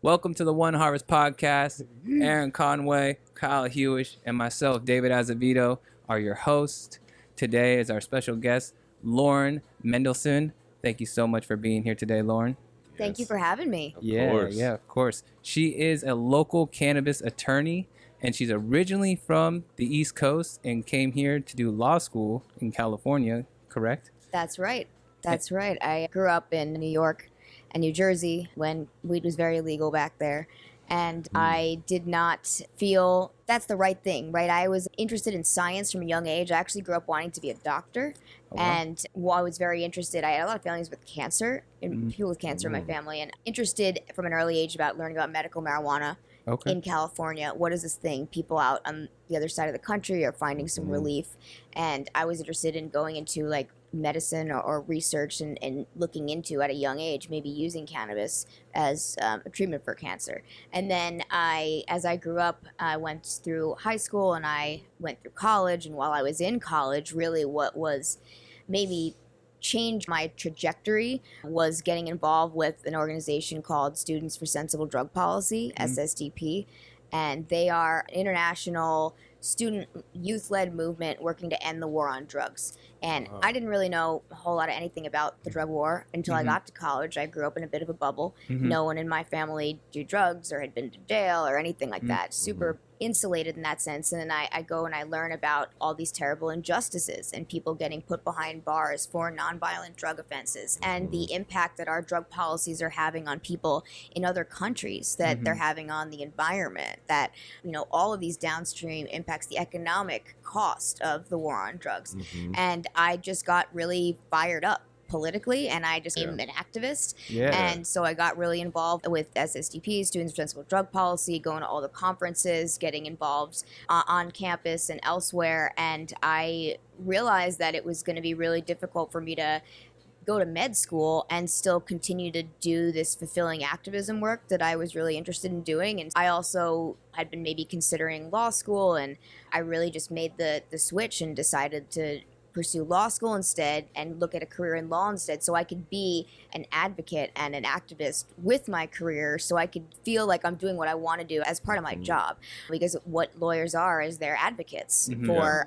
Welcome to the One Harvest Podcast. Aaron Conway, Kyle Hewish, and myself, David Azevedo, are your hosts. Today is our special guest, Lauren Mendelsohn. Thank you so much for being here today, Lauren. Thank you for having me. Of course. She is a local cannabis attorney, and she's originally from the East Coast and came here to do law school in California, correct? That's right. I grew up in New York and New Jersey when weed was very legal back there. And I did not feel that's the right thing, right? I was interested in science from a young age. I actually grew up wanting to be a doctor. Oh, wow. And while I was very interested, I had a lot of feelings with cancer and people with cancer in my family, and interested from an early age about learning about medical marijuana in California. What is this thing? People out on the other side of the country are finding some relief. And I was interested in going into like medicine or research and looking into at a young age, maybe using cannabis as a treatment for cancer. And then as I grew up, I went through high school and I went through college. And while I was in college, really what was maybe changed my trajectory was getting involved with an organization called Students for Sensible Drug Policy, SSDP. And they are an international student youth-led movement working to end the war on drugs. And I didn't really know a whole lot of anything about the drug war until I got to college. I grew up in a bit of a bubble. No one in my family do drugs or had been to jail or anything like that. Super insulated in that sense. And then I go and I learn about all these terrible injustices and people getting put behind bars for nonviolent drug offenses and the impact that our drug policies are having on people in other countries, that they're having on the environment, that, you know, all of these downstream impacts the economic cost of the war on drugs. And I just got really fired up politically, and I just became an activist. And so I got really involved with SSDP, Students for Sensible Drug Policy, going to all the conferences, getting involved on campus and elsewhere. And I realized that it was going to be really difficult for me to go to med school and still continue to do this fulfilling activism work that I was really interested in doing. And I also had been maybe considering law school, and I really just made the switch and decided to pursue law school instead and look at a career in law instead, so I could be an advocate and an activist with my career, so I could feel like I'm doing what I want to do as part of my job. Because what lawyers are is they're advocates for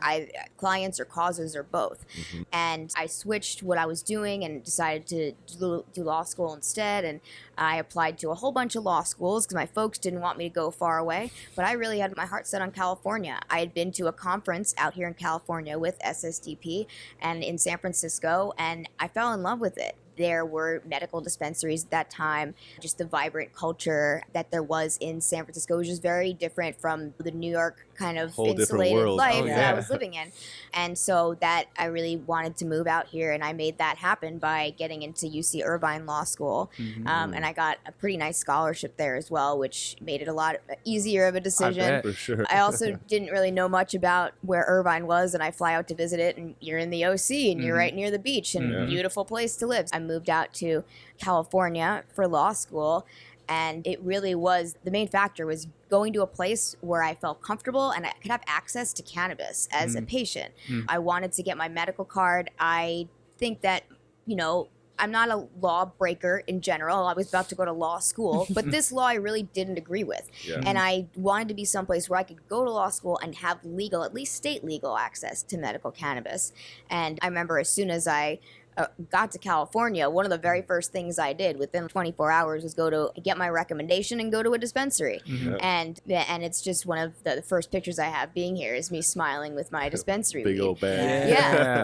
clients or causes or both. And I switched what I was doing and decided to do law school instead. And I applied to a whole bunch of law schools because my folks didn't want me to go far away, but I really had my heart set on California. I had been to a conference out here in California with SSDP and in San Francisco, and I fell in love with it. There were medical dispensaries at that time, just the vibrant culture that there was in San Francisco, which is very different from the New York kind of insulated life that I was living in. And so that I really wanted to move out here, and I made that happen by getting into UC Irvine Law School. And I got a pretty nice scholarship there as well, which made it a lot easier of a decision. I bet. For sure. I also didn't really know much about where Irvine was, and I fly out to visit it, and you're in the OC, and you're right near the beach, and beautiful place to live. I moved out to California for law school, and it really was, the main factor was going to a place where I felt comfortable and I could have access to cannabis as a patient. I wanted to get my medical card. I think that, you know, I'm not a lawbreaker in general. I was about to go to law school, but this law I really didn't agree with. And I wanted to be someplace where I could go to law school and have legal, at least state legal access to medical cannabis. And I remember as soon as I got to California, one of the very first things I did within 24 hours was go to get my recommendation and go to a dispensary. And it's just one of the first pictures I have being here is me smiling with my dispensary Big weed. old bag.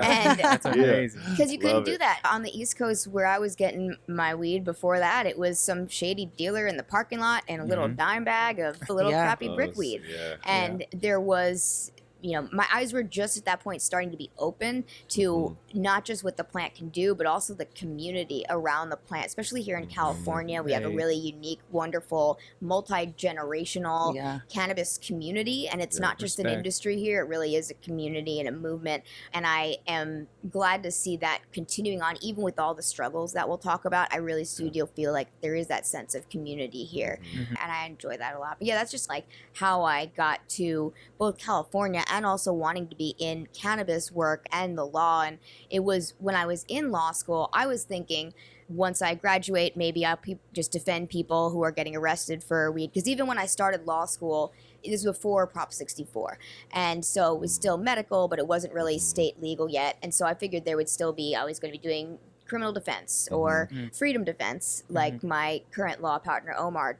And That's amazing. because you couldn't Love do it. that on the East Coast where I was getting my weed before that. It was some shady dealer in the parking lot and a little dime bag of a little crappy brickweed. And there was, you know, my eyes were just at that point starting to be open to not just what the plant can do, but also the community around the plant, especially here in California. We have a really unique, wonderful, multi-generational cannabis community. And it's not just an industry here. It really is a community and a movement. And I am glad to see that continuing on, even with all the struggles that we'll talk about. I really do feel like there is that sense of community here. And I enjoy that a lot. But yeah, that's just like how I got to both California and also wanting to be in cannabis work and the law. And it was when I was in law school, I was thinking, once I graduate, maybe I'll just defend people who are getting arrested for weed. Because even when I started law school, this was before Prop 64. And so it was still medical, but it wasn't really state legal yet. And so I figured there would still be, I was going to be doing criminal defense or freedom defense like my current law partner Omar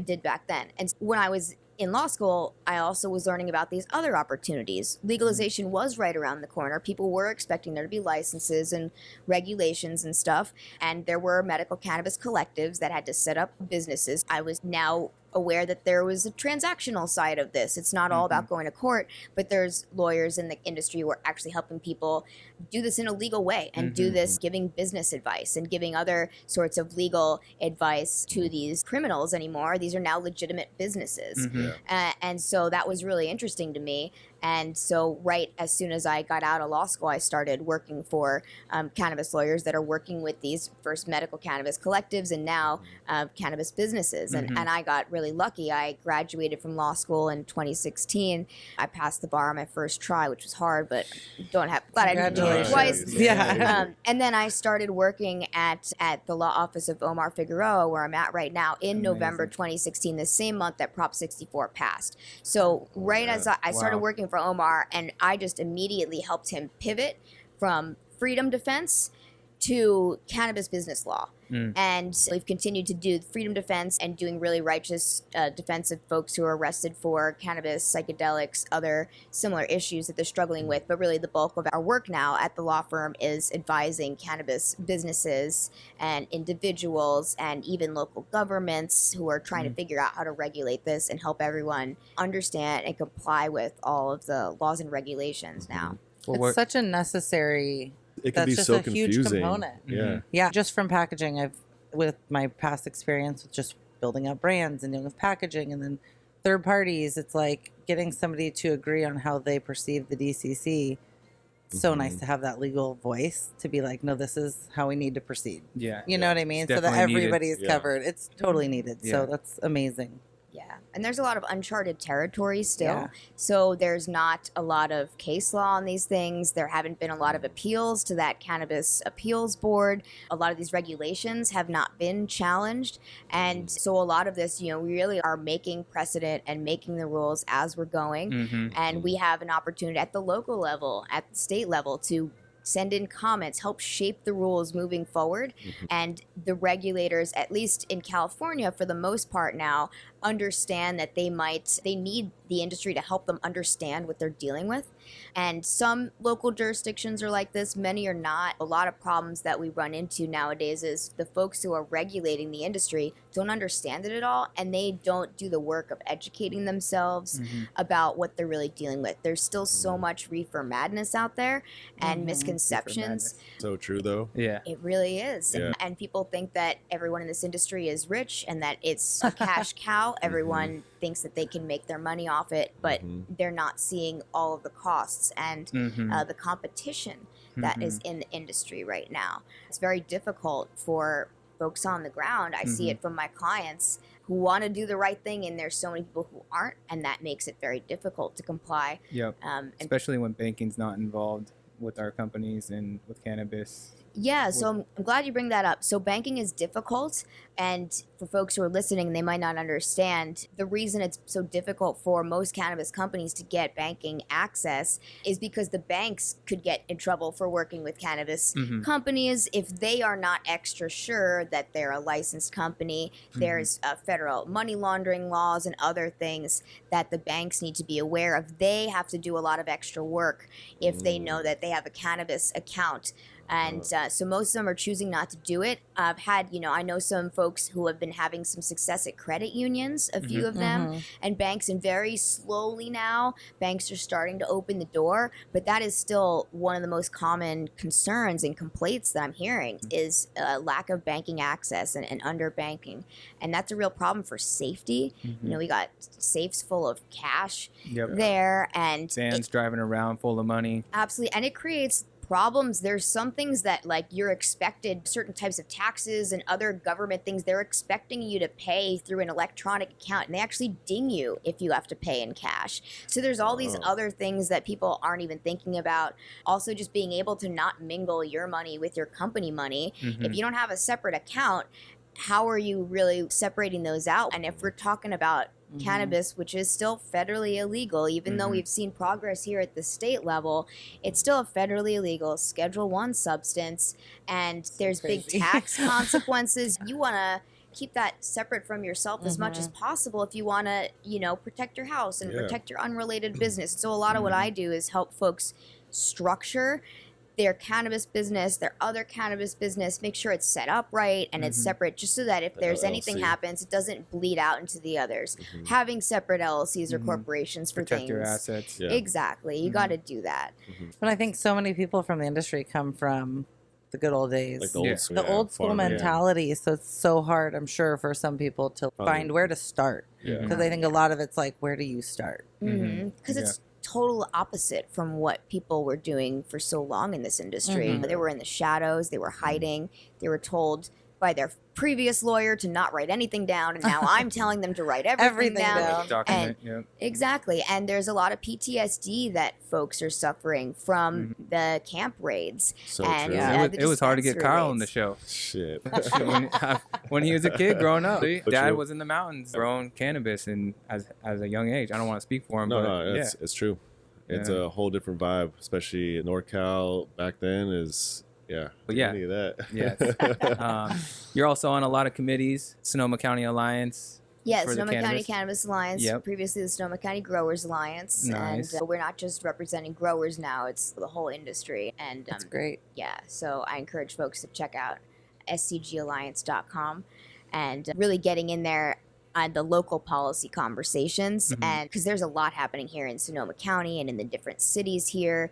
did back then. And when I was in law school, I also was learning about these other opportunities. Legalization was right around the corner. People were expecting there to be licenses and regulations and stuff. And there were medical cannabis collectives that had to set up businesses. I was now aware that there was a transactional side of this. It's not all about going to court, but there's lawyers in the industry who are actually helping people do this in a legal way and do this giving business advice and giving other sorts of legal advice to these criminals anymore. These are now legitimate businesses. And so that was really interesting to me. And so right as soon as I got out of law school, I started working for cannabis lawyers that are working with these first medical cannabis collectives and now cannabis businesses. And I got really lucky. I graduated from law school in 2016. I passed the bar on my first try, which was hard, but glad I didn't do it twice. And then I started working at the law office of Omar Figueroa, where I'm at right now, in November 2016, the same month that Prop 64 passed. So as I started working for Omar, and I just immediately helped him pivot from freedom defense to cannabis business law. And we've continued to do freedom defense and doing really righteous defense of folks who are arrested for cannabis, psychedelics, other similar issues that they're struggling with. But really the bulk of our work now at the law firm is advising cannabis businesses and individuals and even local governments who are trying to figure out how to regulate this and help everyone understand and comply with all of the laws and regulations now. It's such a necessary... It can be just so a huge confusing. component. Yeah, just from packaging, with my past experience with just building up brands and dealing with packaging and then third parties, it's like getting somebody to agree on how they perceive the DCC. It's so nice to have that legal voice to be like, no, this is how we need to proceed. You know what I mean? So that everybody is covered. It's totally needed. So that's amazing. Yeah, and there's a lot of uncharted territory still. So there's not a lot of case law on these things. There haven't been a lot of appeals to that cannabis appeals board. A lot of these regulations have not been challenged. And so a lot of this, we really are making precedent and making the rules as we're going. And we have an opportunity at the local level, at the state level, to send in comments, help shape the rules moving forward. And the regulators, at least in California for the most part now, understand that they need the industry to help them understand what they're dealing with. And some local jurisdictions are like this, many are not. A lot of problems that we run into nowadays is the folks who are regulating the industry don't understand it at all, and they don't do the work of educating themselves about what they're really dealing with. There's still so much reefer madness out there and misconceptions. So true, though. Yeah. It really is. And people think that everyone in this industry is rich and that it's a cash cow. Everyone thinks that they can make their money off it, but they're not seeing all of the costs and the competition that is in the industry right now. It's very difficult for folks on the ground. I see it from my clients who want to do the right thing, and there's so many people who aren't, and that makes it very difficult to comply. Especially when banking's not involved with our companies and with cannabis. Yeah, so I'm glad you bring that up. So banking is difficult, and for folks who are listening, they might not understand, the reason it's so difficult for most cannabis companies to get banking access is because the banks could get in trouble for working with cannabis companies if they are not extra sure that they're a licensed company. There's federal money laundering laws and other things that the banks need to be aware of. They have to do a lot of extra work if they know that they have a cannabis account. And so most of them are choosing not to do it. I've had, I know some folks who have been having some success at credit unions, a few of them, and banks, and very slowly now, banks are starting to open the door. But that is still one of the most common concerns and complaints that I'm hearing is lack of banking access and underbanking. And that's a real problem for safety. We got safes full of cash there. And vans driving around full of money. Absolutely. And it creates problems. There's some things that like you're expected, certain types of taxes and other government things, they're expecting you to pay through an electronic account, and they actually ding you if you have to pay in cash. So there's all these other things that people aren't even thinking about. Also, just being able to not mingle your money with your company money. If you don't have a separate account, how are you really separating those out? And if we're talking about cannabis, which is still federally illegal, even though we've seen progress here at the state level, it's still a federally illegal Schedule I substance, and there's big tax consequences. You want to keep that separate from yourself as much as possible if you want to, you know, protect your house and protect your unrelated business. So a lot of what I do is help folks structure their cannabis business, their other cannabis business, make sure it's set up right and it's separate, just so that if there's anything happens, it doesn't bleed out into the others. Having separate LLCs or corporations for Protect things. your assets. Exactly. You got to do that. But I think so many people from the industry come from the good old days, like the old school, the old school mentality. So it's so hard, I'm sure, for some people to find where to start. Because I think a lot of it's like, where do you start? Because it's total opposite from what people were doing for so long in this industry. They were in the shadows, they were hiding, they were told by their previous lawyer to not write anything down, and now I'm telling them to write everything down. Document, Exactly. And there's a lot of PTSD that folks are suffering from the camp raids. So and true. It was hard to get dispensary Carl on raids. the show. Shit. when he was a kid growing up, Dad true. was in the mountains growing cannabis, and as a young age. I don't want to speak for him, but No, it's true. It's a whole different vibe, especially in NorCal back then. But any of that. Yes. You're also on a lot of committees, Sonoma County Alliance. Yes, for the Sonoma County cannabis. Cannabis Alliance, previously the Sonoma County Growers Alliance. Nice. And we're not just representing growers now, it's the whole industry. And That's great. Yeah, so I encourage folks to check out scgalliance.com and really getting in there on the local policy conversations, and because there's a lot happening here in Sonoma County and in the different cities here.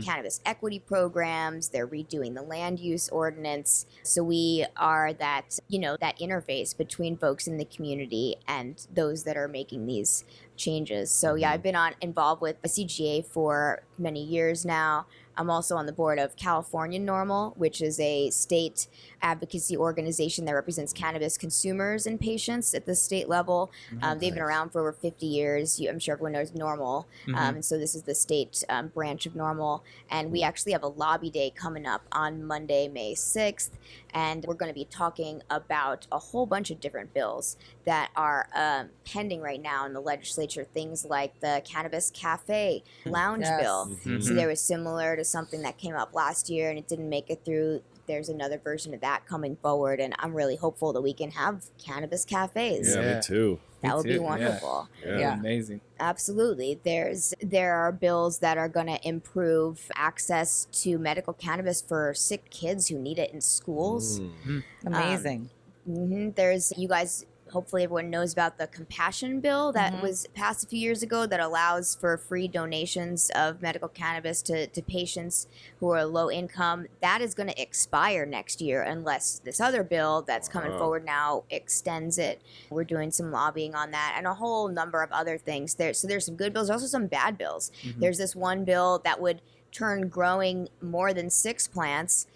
Cannabis equity programs, they're redoing the land use ordinance. So we are that, you know, that interface between folks in the community and those that are making these changes. So yeah, I've been involved with the CGA for many years now. I'm also on the board of California NORML, which is a state advocacy organization that represents cannabis consumers and patients at the state level. They've been around for over 50 years. I'm sure everyone knows NORML. And so this is the state branch of NORML. And we actually have a lobby day coming up on Monday, May 6th. And we're going to be talking about a whole bunch of different bills that are pending right now in the legislature. Things like the Cannabis Cafe Lounge bill. So there was similar to something that came up last year and it didn't make it through. There's another version of that coming forward, and I'm really hopeful that we can have cannabis cafes. Yeah, me too. That would be wonderful. Yeah. Amazing. Absolutely. There are bills that are going to improve access to medical cannabis for sick kids who need it in schools. Amazing. There's, you guys, hopefully everyone knows about the compassion bill that was passed a few years ago that allows for free donations of medical cannabis to patients who are low income. That is going to expire next year unless this other bill that's coming forward now extends it. We're doing some lobbying on that and a whole number of other things. So there's some good bills, also some bad bills. There's this one bill that would turn growing more than 6 plants,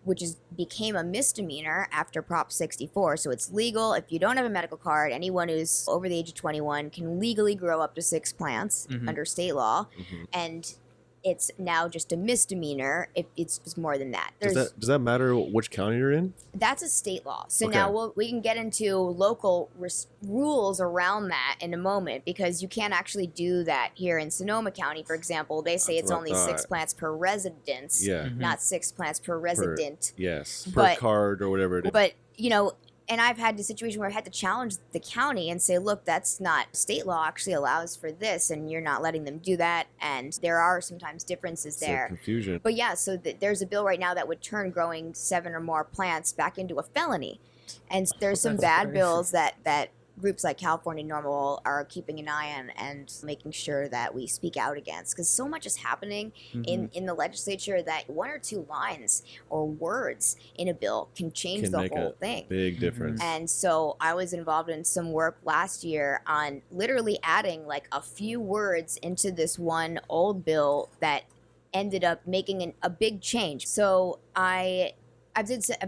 which became a misdemeanor after Prop 64. So it's legal. If you don't have a medical card, anyone who's over the age of 21 can legally grow up to 6 plants under state law. And it's now just a misdemeanor if it's more than that. Does that matter which county you're in? That's a state law. So now we can get into local rules around that in a moment, because you can't actually do that here in Sonoma County, for example. They say it's only 6 plants per residence, not 6 plants per resident. Per card or whatever it is. But, you know, and I've had the situation where I had to challenge the county and say, look, that's not, state law actually allows for this, and you're not letting them do that. And there are sometimes differences there. Confusion. But yeah, so there's a bill right now that would turn growing 7 or more plants back into a felony. And there's some bad bills that groups like California NORML are keeping an eye on and making sure that we speak out against, because so much is happening in the legislature that 1 or 2 lines or words in a bill can change the whole thing. Big difference. And so I was involved in some work last year on literally adding like a few words into this one old bill that ended up making a big change. So I've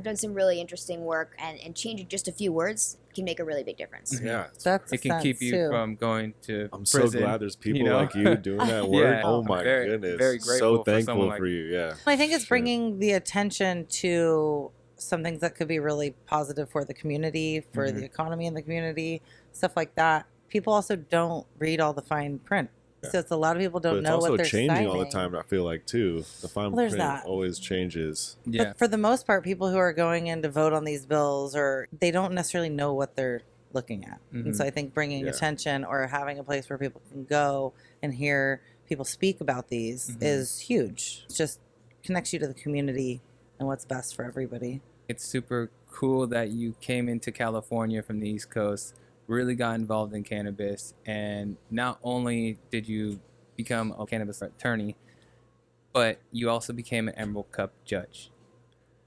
done some really interesting work, and changing just a few words can make a really big difference. Yeah. That's It can keep you too. from going to I'm prison. so glad there's people you know? like you doing that work. Yeah. Oh my Very- goodness. very grateful so for thankful someone for like- you. Yeah. I think it's Shit. bringing the attention to some things that could be really positive for the community, for the economy in the community, stuff like that. People also don't read all the fine print. Yeah. So it's a lot of people But don't it's know also what they're changing signing. all the time, I feel like, too. The fine Well, there's print that. always changes. Yeah. But for the most part, people who are going in to vote on these bills, or they don't necessarily know what they're looking at. And so I think bringing Yeah. attention or having a place where people can go and hear people speak about these is huge. It just connects you to the community and what's best for everybody. It's super cool that you came into California from the East Coast, really got involved in cannabis, and not only did you become a cannabis attorney, but you also became an Emerald Cup judge.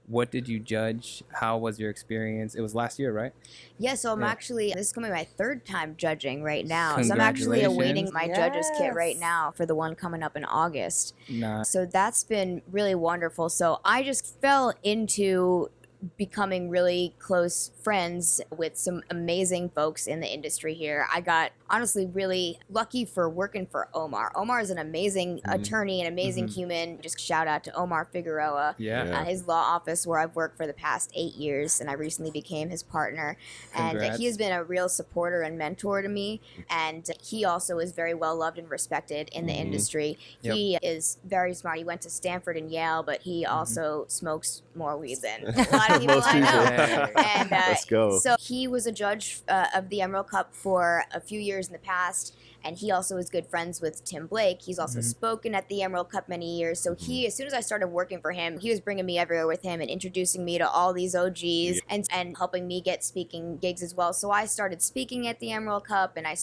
What did you judge? How was your experience? It was last year, right? Yeah, so I'm Yeah. actually, this is coming my third time judging right now. So I'm actually awaiting Congratulations. my judge's kit right Yes. now for the one coming up in August. Nah. So that's been really wonderful. So I just fell into becoming really close friends with some amazing folks in the industry here. I got honestly really lucky for working for Omar. Omar is an amazing attorney, an amazing human. Just shout out to Omar Figueroa. Yeah. Yeah. His law office where I've worked for the past 8 years, and I recently became his partner. And Congrats. he has been a real supporter and mentor to me. And he also is very well loved and respected in the industry. Yep. He is very smart. He went to Stanford and Yale, but he also smokes more weed than a lot of people Most I know. people. And Let's go. so he was a judge of the Emerald Cup for a few years in the past, and he also is good friends with Tim Blake. He's also spoken at the Emerald Cup many years. So he, as soon as I started working for him, he was bringing me everywhere with him and introducing me to all these OGs and helping me get speaking gigs as well. So I started speaking at the Emerald Cup, and I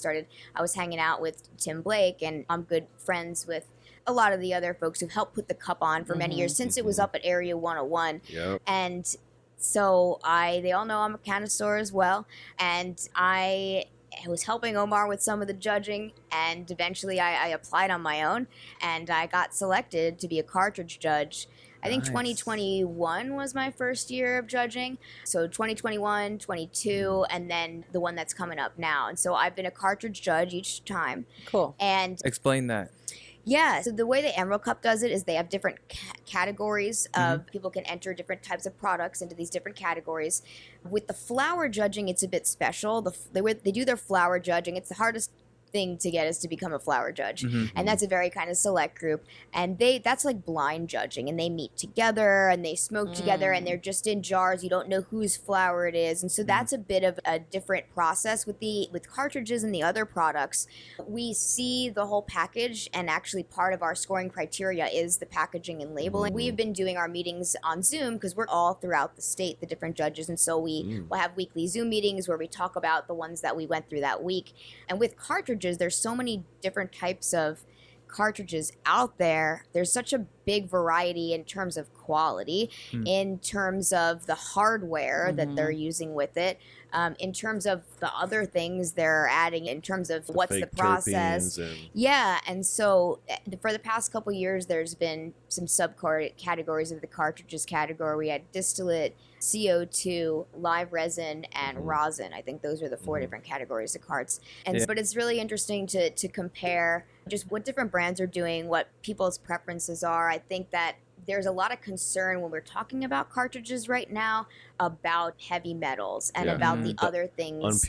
was hanging out with Tim Blake, and I'm good friends with a lot of the other folks who've helped put the cup on for many years since it was up at Area 101. Yep. And so they all know I'm a connoisseur as well. And I was helping Omar with some of the judging, and eventually I applied on my own, and I got selected to be a cartridge judge. I think Nice. 2021 was my first year of judging. So 2021, 22, and then the one that's coming up now. And so I've been a cartridge judge each time. Cool. And Explain that. yeah, so the way the Emerald Cup does it is they have different categories of people can enter different types of products into these different categories. With the flower judging, it's a bit special. They do their flower judging. It's the hardest thing to get is to become a flower judge, and that's a very kind of select group, and that's like blind judging, and they meet together and they smoke together, and they're just in jars. You don't know whose flower it is, and so that's a bit of a different process. With cartridges and the other products, we see the whole package, and actually part of our scoring criteria is the packaging and labeling. We've been doing our meetings on Zoom because we're all throughout the state, the different judges, and so we will have weekly Zoom meetings where we talk about the ones that we went through that week. And with cartridges, there's so many different types of cartridges out there. There's such a big variety in terms of quality, in terms of the hardware that they're using with it, in terms of the other things they're adding, in terms of what's the Fake process. terpenes and- Yeah, and so for the past couple years, there's been some subcategories of the cartridges category. We had distillate, CO2, live resin, and rosin. I think those are the four different categories of carts. And but it's really interesting to compare just what different brands are doing, what people's preferences are. I think that there's a lot of concern when we're talking about cartridges right now about heavy metals and about the other things.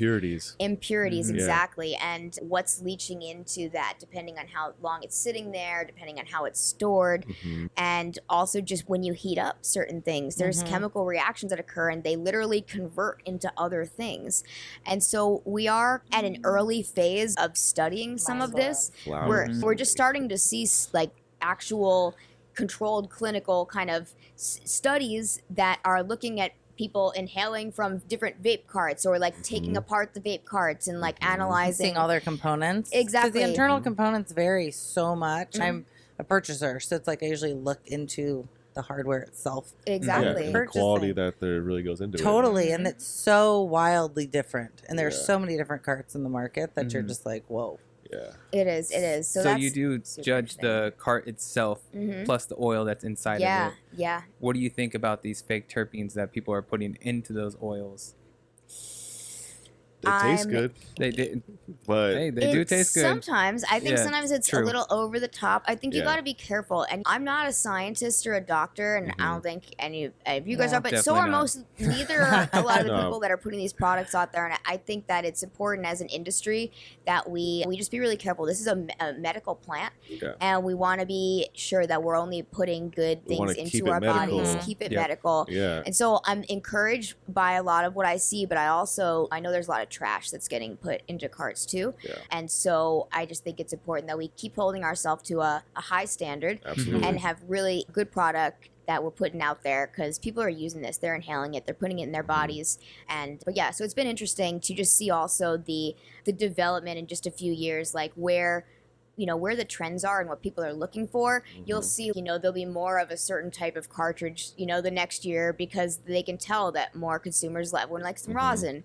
Impurities, exactly. And what's leaching into that, depending on how long it's sitting there, depending on how it's stored. And also just when you heat up certain things, there's chemical reactions that occur, and they literally convert into other things. And so we are at an early phase of studying some of this. We're just starting to see like actual controlled clinical kind of studies that are looking at people inhaling from different vape carts, or like taking apart the vape carts and like analyzing Seeing all their components. Exactly. 'Cause the internal components vary so much. I'm a purchaser, so it's like I usually look into the hardware itself. Exactly. Yeah, the quality that there really goes into it. Totally. And it's so wildly different. And there's so many different carts in the market that you're just like, whoa. Yeah. It is. So So that's you do super judge interesting. the cart itself plus the oil that's inside of it. Yeah. What do you think about these fake terpenes that people are putting into those oils? They taste I'm- good, They did. but Hey, they do taste good. Sometimes I think Yeah, sometimes it's true. a little over the top. I think you Yeah. got to be careful. And I'm not a scientist or a doctor, and I don't think any of you guys No, are. But so definitely are not. most. Neither are a lot of the No. people that are putting these products out there. And I think that it's important as an industry that we just be really careful. This is a medical plant, yeah. and we want to be sure that we're only putting good We wanna things keep into it our medical. bodies. Keep it Yep. medical. Yeah. And so I'm encouraged by a lot of what I see, but I know there's a lot of trash that's getting put into carts too. Yeah. And so I just think it's important that we keep holding ourselves to a high standard Absolutely. and have really good product that we're putting out there, because people are using this, they're inhaling it, they're putting it in their bodies. But yeah, so it's been interesting to just see also the development in just a few years, like where the trends are and what people are looking for. You'll see, there'll be more of a certain type of cartridge, the next year, because they can tell that more consumers everyone likes some rosin.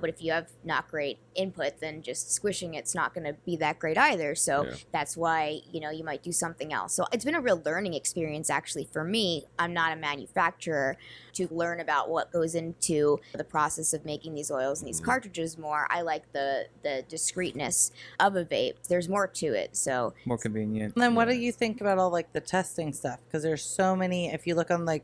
But if you have not great input, then just squishing it's not going to be that great either. So Yeah. that's why, you might do something else. So it's been a real learning experience actually for me. I'm not a manufacturer, to learn about what goes into the process of making these oils and these cartridges more. I like the discreetness of a vape. There's more to it, so More convenient. And then what do you think about all like the testing stuff? Because there's so many. If you look on the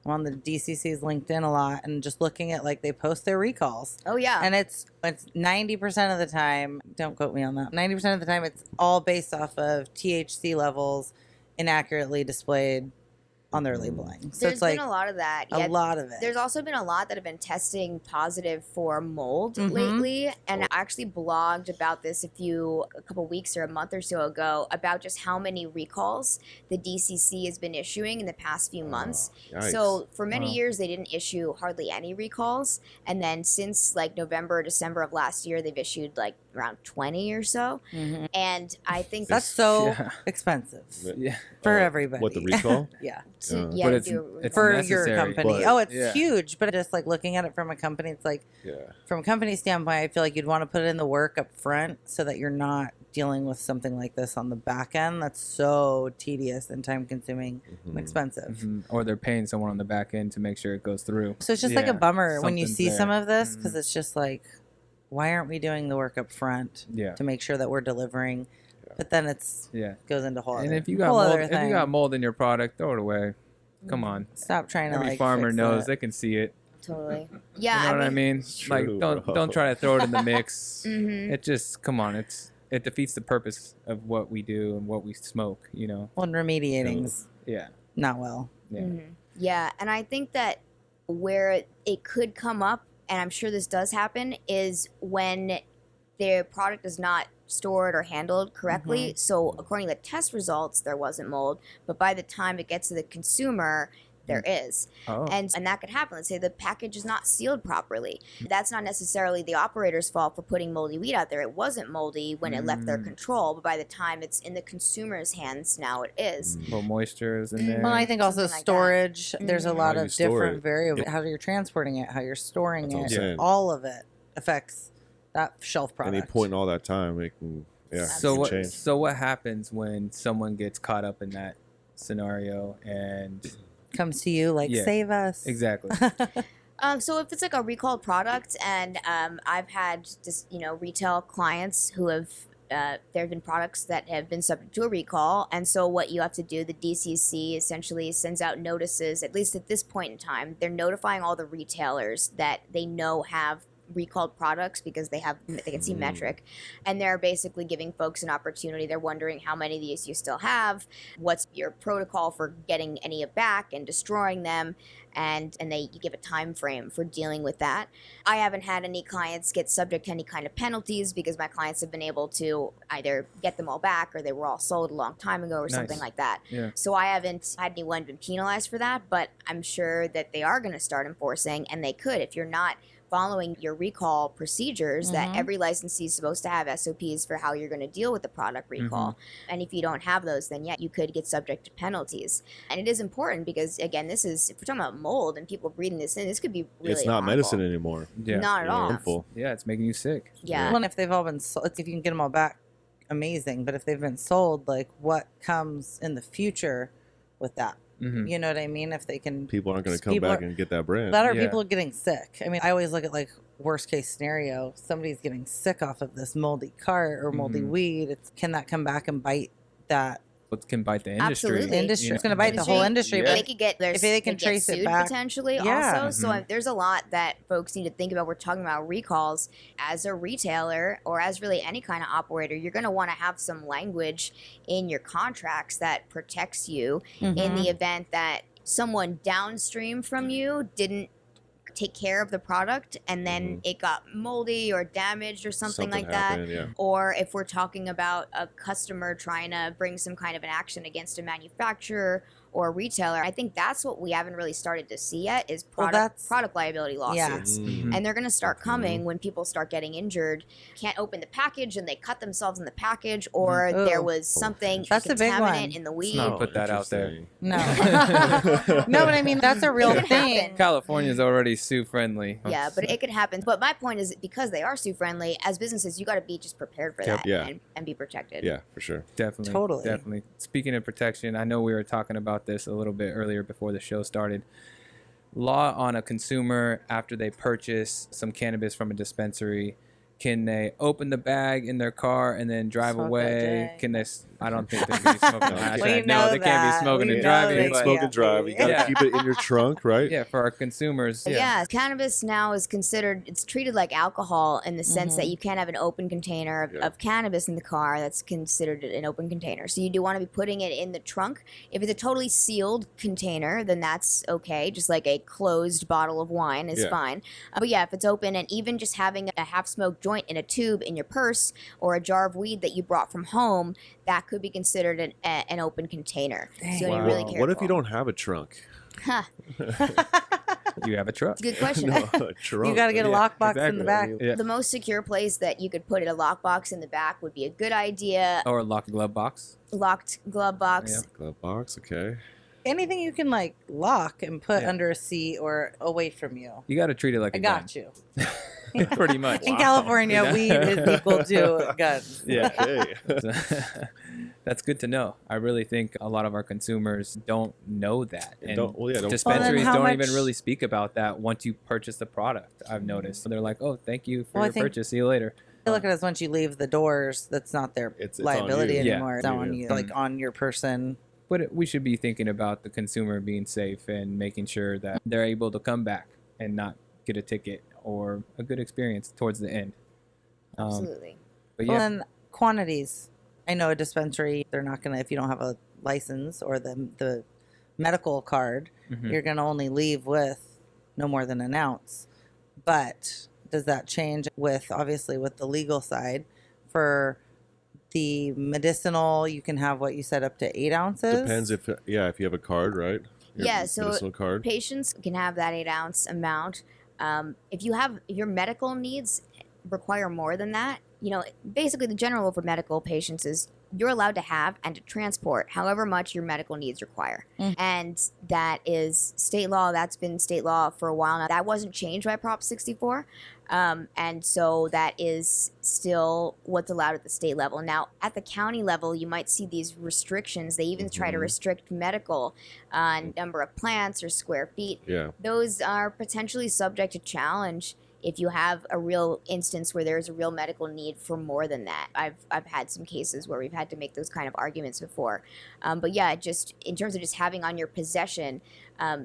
DCC's LinkedIn a lot, and just looking at like they post their recalls, oh yeah. and it's 90% of the time. Don't quote me on that. 90% of the time, it's all based off of THC levels inaccurately displayed on their labeling. So There's it's like been a lot of that. a lot of it. There's also been a lot that have been testing positive for mold lately. And I actually blogged about this a couple weeks or a month or so ago about just how many recalls the DCC has been issuing in the past few months. yikes. So for many Wow. years, they didn't issue hardly any recalls. And then since like November, December of last year, they've issued like around 20 or so. And I think That's so Yeah. expensive Yeah. for everybody. What, the recall? Yeah. yeah, But to it's- do it's For necessary, your company. but- Oh, it's Yeah. huge. But just like looking at it from a company, it's like Yeah. from a company standpoint, I feel like you'd want to put in the work up front so that you're not dealing with something like this on the back end. That's so tedious and time consuming and expensive. Or they're paying someone on the back end to make sure it goes through. So it's just like a Yeah, bummer when you something's see some there. of this, because it's just like, why aren't we doing the work up front Yeah. to make sure that we're delivering? But then it's Yeah. goes into whole And other, if you got whole mold, other if you thing. got mold in your product, throw it away. Come on. Stop trying to Every like farmer fix knows it. they can see it. totally. You Yeah, know what I mean? It's Like true, don't bro. try to throw it in the mix. Mhm. It just come on. It defeats the purpose of what we do and what we smoke. Well, and remediating's Yeah. not well. Yeah. Yeah, and I think that where it could come up, and I'm sure this does happen, is when their product is not stored or handled correctly. So according to the test results, there wasn't mold, but by the time it gets to the consumer, there is. Oh. And that could happen. Let's say the package is not sealed properly. That's not necessarily the operator's fault for putting moldy weed out there. It wasn't moldy when it left their control, but by the time it's in the consumer's hands, now it is. Well, moisture is in there. Well, I think also Something like that. storage. There's a lot How you of store different it. variables. How you're transporting it, how you're storing That's what I'm it. saying. All of it affects that shelf product. Any point in all that time, it can, yeah, So it can what? change. So what happens when someone gets caught up in that scenario and comes to you like, Yeah. save us. exactly? So if it's like a recalled product, and I've had just retail clients who have there have been products that have been subject to a recall, and so what you have to do, the DCC essentially sends out notices. At least at this point in time, they're notifying all the retailers that they know have recalled products because they can see metric, and they're basically giving folks an opportunity. They're wondering how many of these you still have, what's your protocol for getting any back and destroying them, and you give a time frame for dealing with that. I haven't had any clients get subject to any kind of penalties because my clients have been able to either get them all back or they were all sold a long time ago or something Nice. like that. Yeah. So I haven't had anyone been penalized for that, but I'm sure that they are going to start enforcing, and they could if you're not following your recall procedures. That every licensee is supposed to have SOPs for how you're going to deal with the product recall. And if you don't have those, then you could get subject to penalties. And it is important because, again, if we're talking about mold and people breathing this in, this could be really It's not harmful. medicine anymore. Yeah. Not at all. Harmful. Yeah, it's making you sick. Yeah. Well, and if they've all been sold, if you can get them all back amazing. But if they've been sold, like what comes in the future with that? Mm-hmm. You know what I mean? If they can, people aren't going to come back and get that brand. That are people getting sick. I mean, I always look at like worst case scenario. Somebody's getting sick off of this moldy cart or moldy weed. Can that come back and bite that? What can bite the industry? Absolutely. Industry. It's going to bite the whole industry. They could get if they can trace it back potentially also. Mm-hmm. So there's a lot that folks need to think about. We're talking about recalls. As a retailer or as really any kind of operator, you're going to want to have some language in your contracts that protects you in the event that someone downstream from you didn't take care of the product and then it got moldy or damaged or something like happened, that. Or if we're talking about a customer trying to bring some kind of an action against a manufacturer or a retailer, I think that's what we haven't really started to see yet is product liability lawsuits. And they're going to start coming when people start getting injured, can't open the package and they cut themselves in the package, or there was something that's contaminant in the weed. Let's not put that out there. No. No, but I mean, that's a real thing. Happen. California's already sue friendly. Yeah, but it could happen. But my point is, because they are sue friendly, as businesses, you got to be just prepared for that and be protected. Yeah, for sure. Definitely. Speaking of protection, I know we were talking about this a little bit earlier before the show started. Law on a consumer after they purchase some cannabis from a dispensary. Can they open the bag in their car and then drive away? Can they? I don't think they can be smoking. No, they can't be smoking and driving. You can't smoke and drive. You got to keep it in your trunk, right? Yeah, for our consumers. Yeah, cannabis now is considered, it's treated like alcohol in the sense that you can't have an open container of cannabis in the car that's considered an open container. So you do want to be putting it in the trunk. If it's a totally sealed container, then that's okay. Just like a closed bottle of wine is fine. But yeah, if it's open, and even just having a half-smoked joint in a tube in your purse or a jar of weed that you brought from home, that could be considered an open container. Dang. So you really careful. What if you don't have a trunk? You have a truck. Good question. No, a trunk. You got to get a lockbox in the back. The most secure place that you could put a lockbox in the back would be a good idea. Or a locked glove box. Locked glove box. Yeah. Glove box, okay. Anything you can like lock and put under a seat or away from you. You got to treat it like a gun. gun. I got you. Pretty much. In California, weed is equal to guns. Yeah. Okay. That's good to know. I really think a lot of our consumers don't know that. And don't dispensaries don't even really speak about that once you purchase the product, I've noticed. So they're like, oh, thank you for your purchase. See you later. I look at it as once you leave the doors, that's not their liability anymore. It's on you, like on your person. But we should be thinking about the consumer being safe and making sure that they're able to come back and not get a ticket or a good experience towards the end. Absolutely. But Well, then quantities. I know a dispensary, they're not going to, if you don't have a license or the medical card, you're going to only leave with no more than an ounce. But does that change obviously with the legal side? For the medicinal, you can have what you said up to 8 ounces. Depends if you have a card, right? So medicinal card. Patients can have that 8-ounce amount. If your medical needs require more than that, basically the general rule for medical patients is you're allowed to have and to transport however much your medical needs require. And that is state law. That's been state law for a while now. That wasn't changed by Prop 64. And so that is still what's allowed at the state level. Now, at the county level, you might see these restrictions. They even try to restrict medical number of plants or square feet. Yeah. Those are potentially subject to challenge if you have a real instance where there's a real medical need for more than that. I've had some cases where we've had to make those kind of arguments before. But yeah, just in terms of just having on your possession,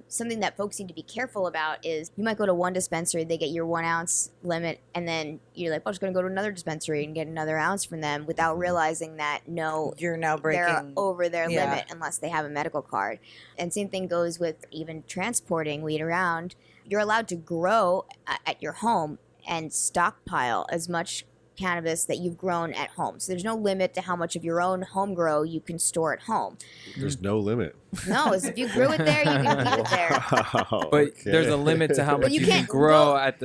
something that folks need to be careful about is you might go to one dispensary, they get your 1 ounce limit, and then you're like, well, I'm just going to go to another dispensary and get another ounce from them without realizing that, no, you're now breaking. They're over their limit unless they have a medical card. And same thing goes with even transporting weed around. You're allowed to grow at your home and stockpile as much cannabis that you've grown at home. So there's no limit to how much of your own home grow you can store at home. There's no limit. No, if you grew it there, you can keep it there. But there's a limit to how much you can grow at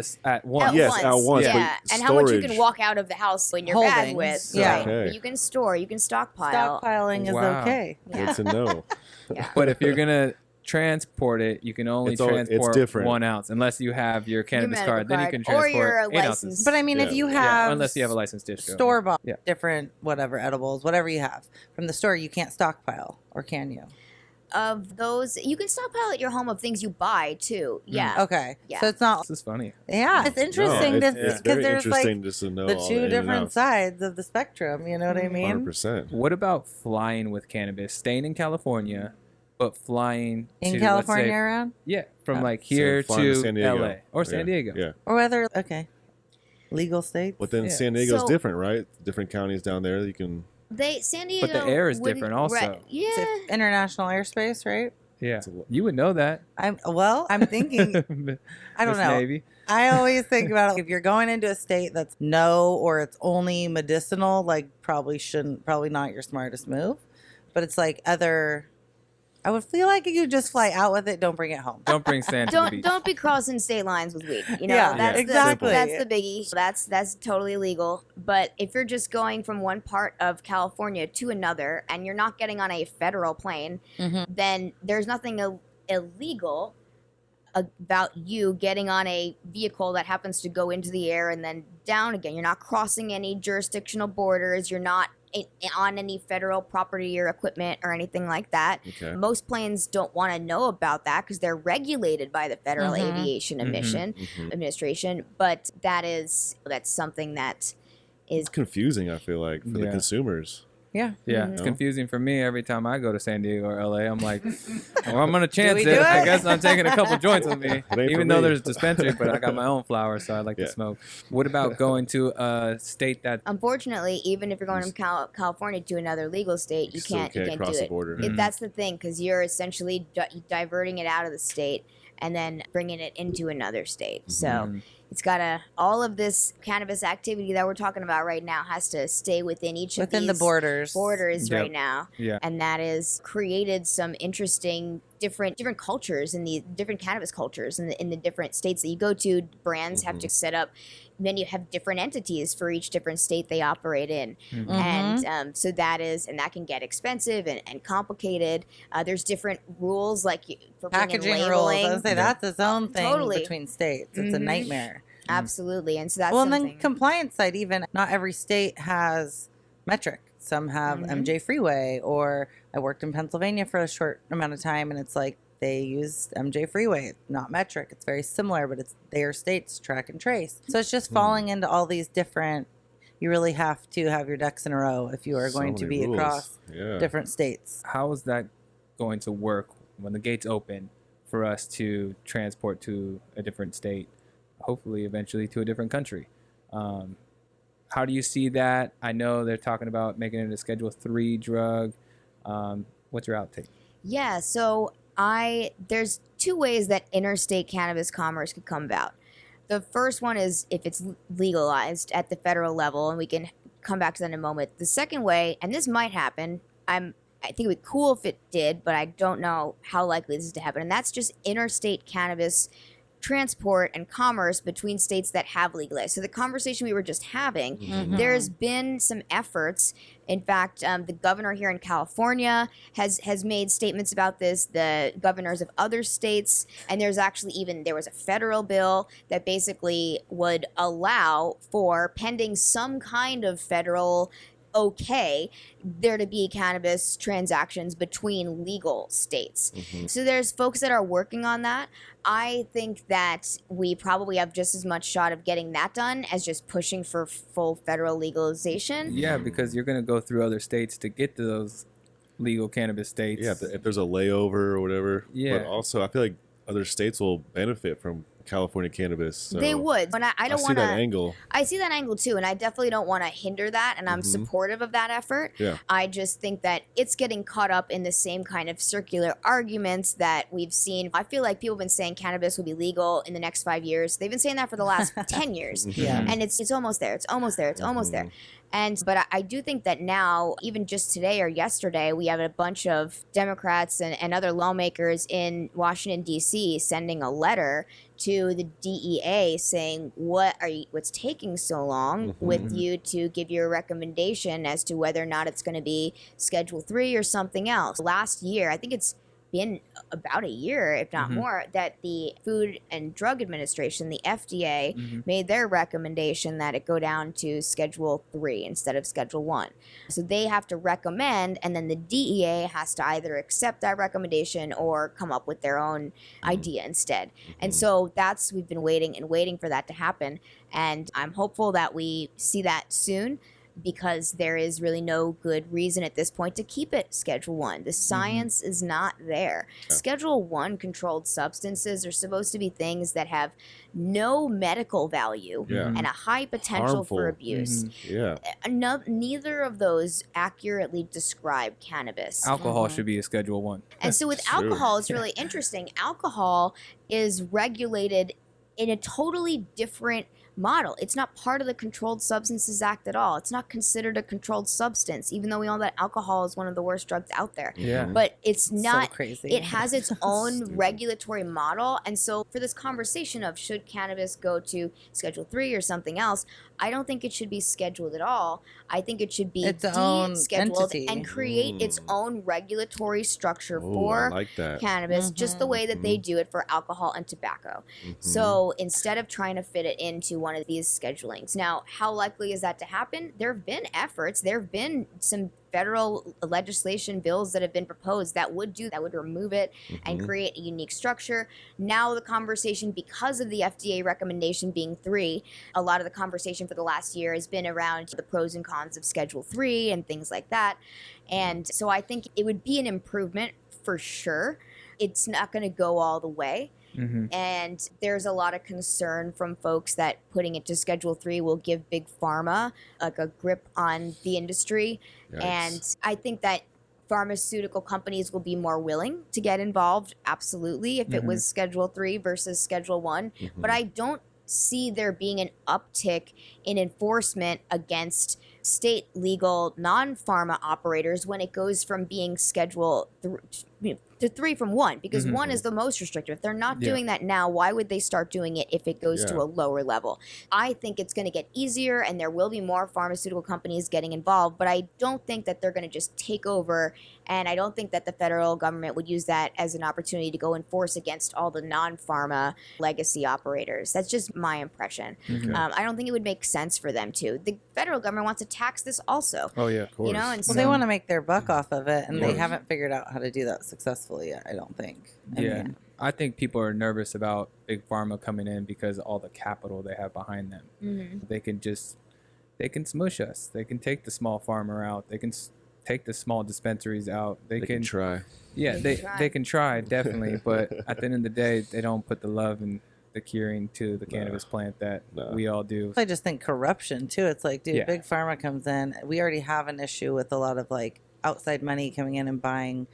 once. Yes, at once. Yeah, and how much you can walk out of the house in your bag with. Yeah. Right? But you can store, you can stockpile. Stockpiling is okay. Yeah. Good to know. Yeah. But if you're going to transport it, you can only It's transport different. 1 ounce unless you have your cannabis medical card. Then you card, can or transport you're a 8 ounces. licensed. But I mean, if you have unless you have a licensed distro. store bought Yeah. different whatever edibles, whatever you have from the store, you can't stockpile, or can you? Of those, you can stockpile at your home of things you buy too. Yeah. Okay. Yeah. So it's not. This is funny. Yeah, it's interesting No, to it's because very there's interesting like just to know the all two the ins and different outs. sides of the spectrum. You know what I mean? 100%. What about flying with cannabis? Staying in California, but flying In to, California let's say, around, yeah, from Oh. like here So flying to San Diego. LA or San Yeah, Diego. Yeah. or whether legal states. But then Yeah. San Diego's So- different, right? Different counties down there. You can. San Diego. But the air is wouldn't- different also. Right, yeah. It's international airspace, right? Yeah, It's a lo- you would know that. I'm thinking. I don't Miss know. Navy. I always think about if you're going into a state that's no or it's only medicinal, like probably not your smartest move. But it's like I would feel like if you just fly out with it, don't bring it home. Don't bring sand to the Don't beach. don't be crossing state lines with weed. You know, Yeah, that's exactly. that's the biggie. That's totally illegal. But if you're just going from one part of California to another and you're not getting on a federal plane, then there's nothing illegal about you getting on a vehicle that happens to go into the air and then down again. You're not crossing any jurisdictional borders. You're not on any federal property or equipment or anything like that. Okay. Most planes don't want to know about that because they're regulated by the Federal Aviation Administration. But that's something that is It's confusing, I feel like, for the Yeah. consumers. Yeah. Yeah, it's No? confusing for me every time I go to San Diego or LA. I'm like, well, I'm gonna chance we it. do I it? guess I'm taking a couple joints with me, ain't for even though me. there's dispensary. But I got my own flower, so I like Yeah. to smoke. What about going to a state that? unfortunately, even if you're going from California to another legal state, you still can't do cross the it. border. That's the thing, because you're essentially diverting it out of the state and then bringing it into another state. So it's got all of this cannabis activity that we're talking about right now has to stay within Within the borders. borders Yep. right now. Yeah. And that has created some interesting different cultures in the different cannabis cultures in the different states that you go to. Brands have to set up, then you have different entities for each different state they operate in. And so that can get expensive and complicated. There's different rules like for bringing Packaging rules. labeling. I would say that's its own thing Totally. between states. It's a nightmare. Absolutely. And so that's Well, and something. then compliance side, even not every state has metric. Some have MJ Freeway, or I worked in Pennsylvania for a short amount of time, and it's like they use MJ Freeway, not metric. It's very similar, but it's their states track and trace. So it's just falling into all these different. You really have to have your ducks in a row if you are So going to many be rules. across Yeah. different states. How is that going to work when the gates open for us to transport to a different state, hopefully eventually to a different country? How do you see that? I know they're talking about making it a Schedule 3 drug. What's your outtake? Yeah, so there's two ways that interstate cannabis commerce could come about. The first one is if it's legalized at the federal level, and we can come back to that in a moment. The second way, and this might happen, I think it would be cool if it did, but I don't know how likely this is to happen, and that's just interstate cannabis transport and commerce between states that have legalized. So the conversation we were just having, there's been some efforts. In fact, the governor here in California has made statements about this, the governors of other states, and there was a federal bill that basically would allow for, pending some kind of federal there to be cannabis transactions between legal states. So there's folks that are working on that. I think that we probably have just as much shot of getting that done as just pushing for full federal legalization. Yeah, because you're going to go through other states to get to those legal cannabis states. Yeah, if there's a layover or whatever. Yeah. But also, I feel like other states will benefit from California cannabis. So They would. But I don't see want that to. angle. I see that angle too, and I definitely don't want to hinder that, and I'm supportive of that effort. Yeah. I just think that it's getting caught up in the same kind of circular arguments that we've seen. I feel like people have been saying cannabis will be legal in the next 5 years. They've been saying that for the last 10 years. Yeah. And it's almost there. It's almost there. It's almost there. But I do think that now, even just today or yesterday, we have a bunch of Democrats and other lawmakers in Washington, D.C. sending a letter to the DEA saying, what's taking so long with you to give your recommendation as to whether or not it's going to be Schedule 3 or something else. Last year, I think it's been about a year, if not more, that the Food and Drug Administration, the FDA, made their recommendation that it go down to Schedule 3 instead of Schedule 1. So they have to recommend, and then the DEA has to either accept that recommendation or come up with their own idea instead. And so we've been waiting and waiting for that to happen. And I'm hopeful that we see that soon, because there is really no good reason at this point to keep it Schedule 1. The science is not there. Yeah. Schedule 1 controlled substances are supposed to be things that have no medical value and a high potential for abuse. Neither of those accurately describe cannabis. Alcohol should be a Schedule 1. And so with alcohol, it's really interesting. Alcohol is regulated in a totally different model. It's not part of the Controlled Substances Act at all. It's not considered a controlled substance, even though we know that alcohol is one of the worst drugs out there. Yeah. But it's not. So crazy. It has its own regulatory model. And so for this conversation of should cannabis go to Schedule 3 or something else, I don't think it should be scheduled at all. I think it should be de-scheduled and create its own regulatory structure for cannabis, just the way that they do it for alcohol and tobacco. So instead of trying to fit it into one of these schedulings. Now, how likely is that to happen? There have been efforts. There have been some federal legislation bills that have been proposed that would remove it and create a unique structure. Now the conversation, because of the FDA recommendation being 3, a lot of the conversation for the last year has been around the pros and cons of Schedule 3 and things like that. And so I think it would be an improvement for sure. It's not going to go all the way. And there's a lot of concern from folks that putting it to Schedule 3 will give Big Pharma like a grip on the industry. Yikes. And I think that pharmaceutical companies will be more willing to get involved, absolutely, if it was Schedule 3 versus Schedule 1. But I don't see there being an uptick in enforcement against state legal non-pharma operators when it goes from being Schedule 3 to 3 from 1, because 1 is the most restrictive. If they're not doing that now, why would they start doing it if it goes to a lower level? I think it's going to get easier, and there will be more pharmaceutical companies getting involved, but I don't think that they're going to just take over, and I don't think that the federal government would use that as an opportunity to go enforce against all the non-pharma legacy operators. That's just my impression. I don't think it would make sense for them to. The federal government wants to tax this also. Oh, yeah, of course. You know, and well, they want to make their buck off of it, and they haven't figured out how to do that successfully yet, I don't think. I mean, I think people are nervous about Big Pharma coming in because of all the capital they have behind them. They can smush us. They can take the small farmer out. They can take the small dispensaries out. They can try. Yeah, they can try, definitely. But at the end of the day, they don't put the love and the curing to the cannabis plant that we all do. I just think corruption too. It's like, dude, Big Pharma comes in. We already have an issue with a lot of like outside money coming in and buying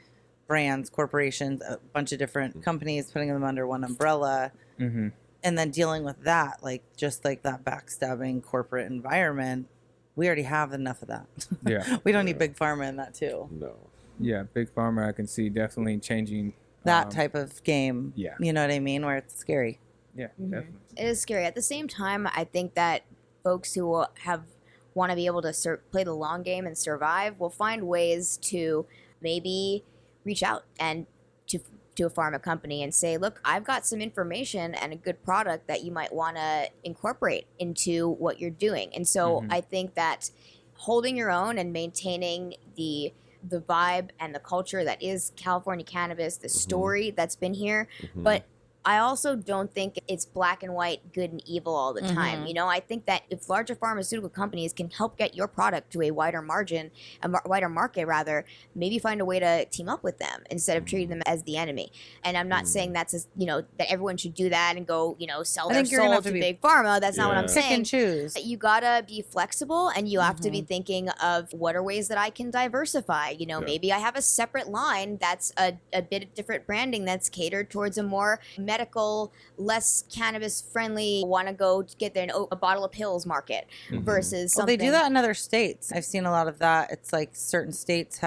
brands, corporations, a bunch of different companies, putting them under one umbrella, and then dealing with that, like just like that backstabbing corporate environment. We already have enough of that. Yeah, we don't need Big Pharma in that too. No. Yeah, Big Pharma, I can see definitely changing that type of game. Yeah, you know what I mean, where it's scary. Yeah, definitely. It is scary. At the same time, I think that folks who want to be able to play the long game and survive will find ways to maybe reach out and to a pharma company and say, look, I've got some information and a good product that you might want to incorporate into what you're doing. And so I think that holding your own and maintaining the vibe and the culture that is California cannabis, the story that's been here, but I also don't think it's black and white, good and evil all the time. You know, I think that if larger pharmaceutical companies can help get your product to a wider market rather, maybe find a way to team up with them instead of treating them as the enemy. And I'm not saying that's that everyone should do that and go, sell their soul to Big Pharma. That's not what I'm saying. Pick and choose. You gotta be flexible, and you have to be thinking of what are ways that I can diversify. Maybe I have a separate line that's a bit different branding that's catered towards a more medical, less cannabis friendly, want to go get a bottle of pills market versus something. Well, they do that in other states. I've seen a lot of that. It's like certain states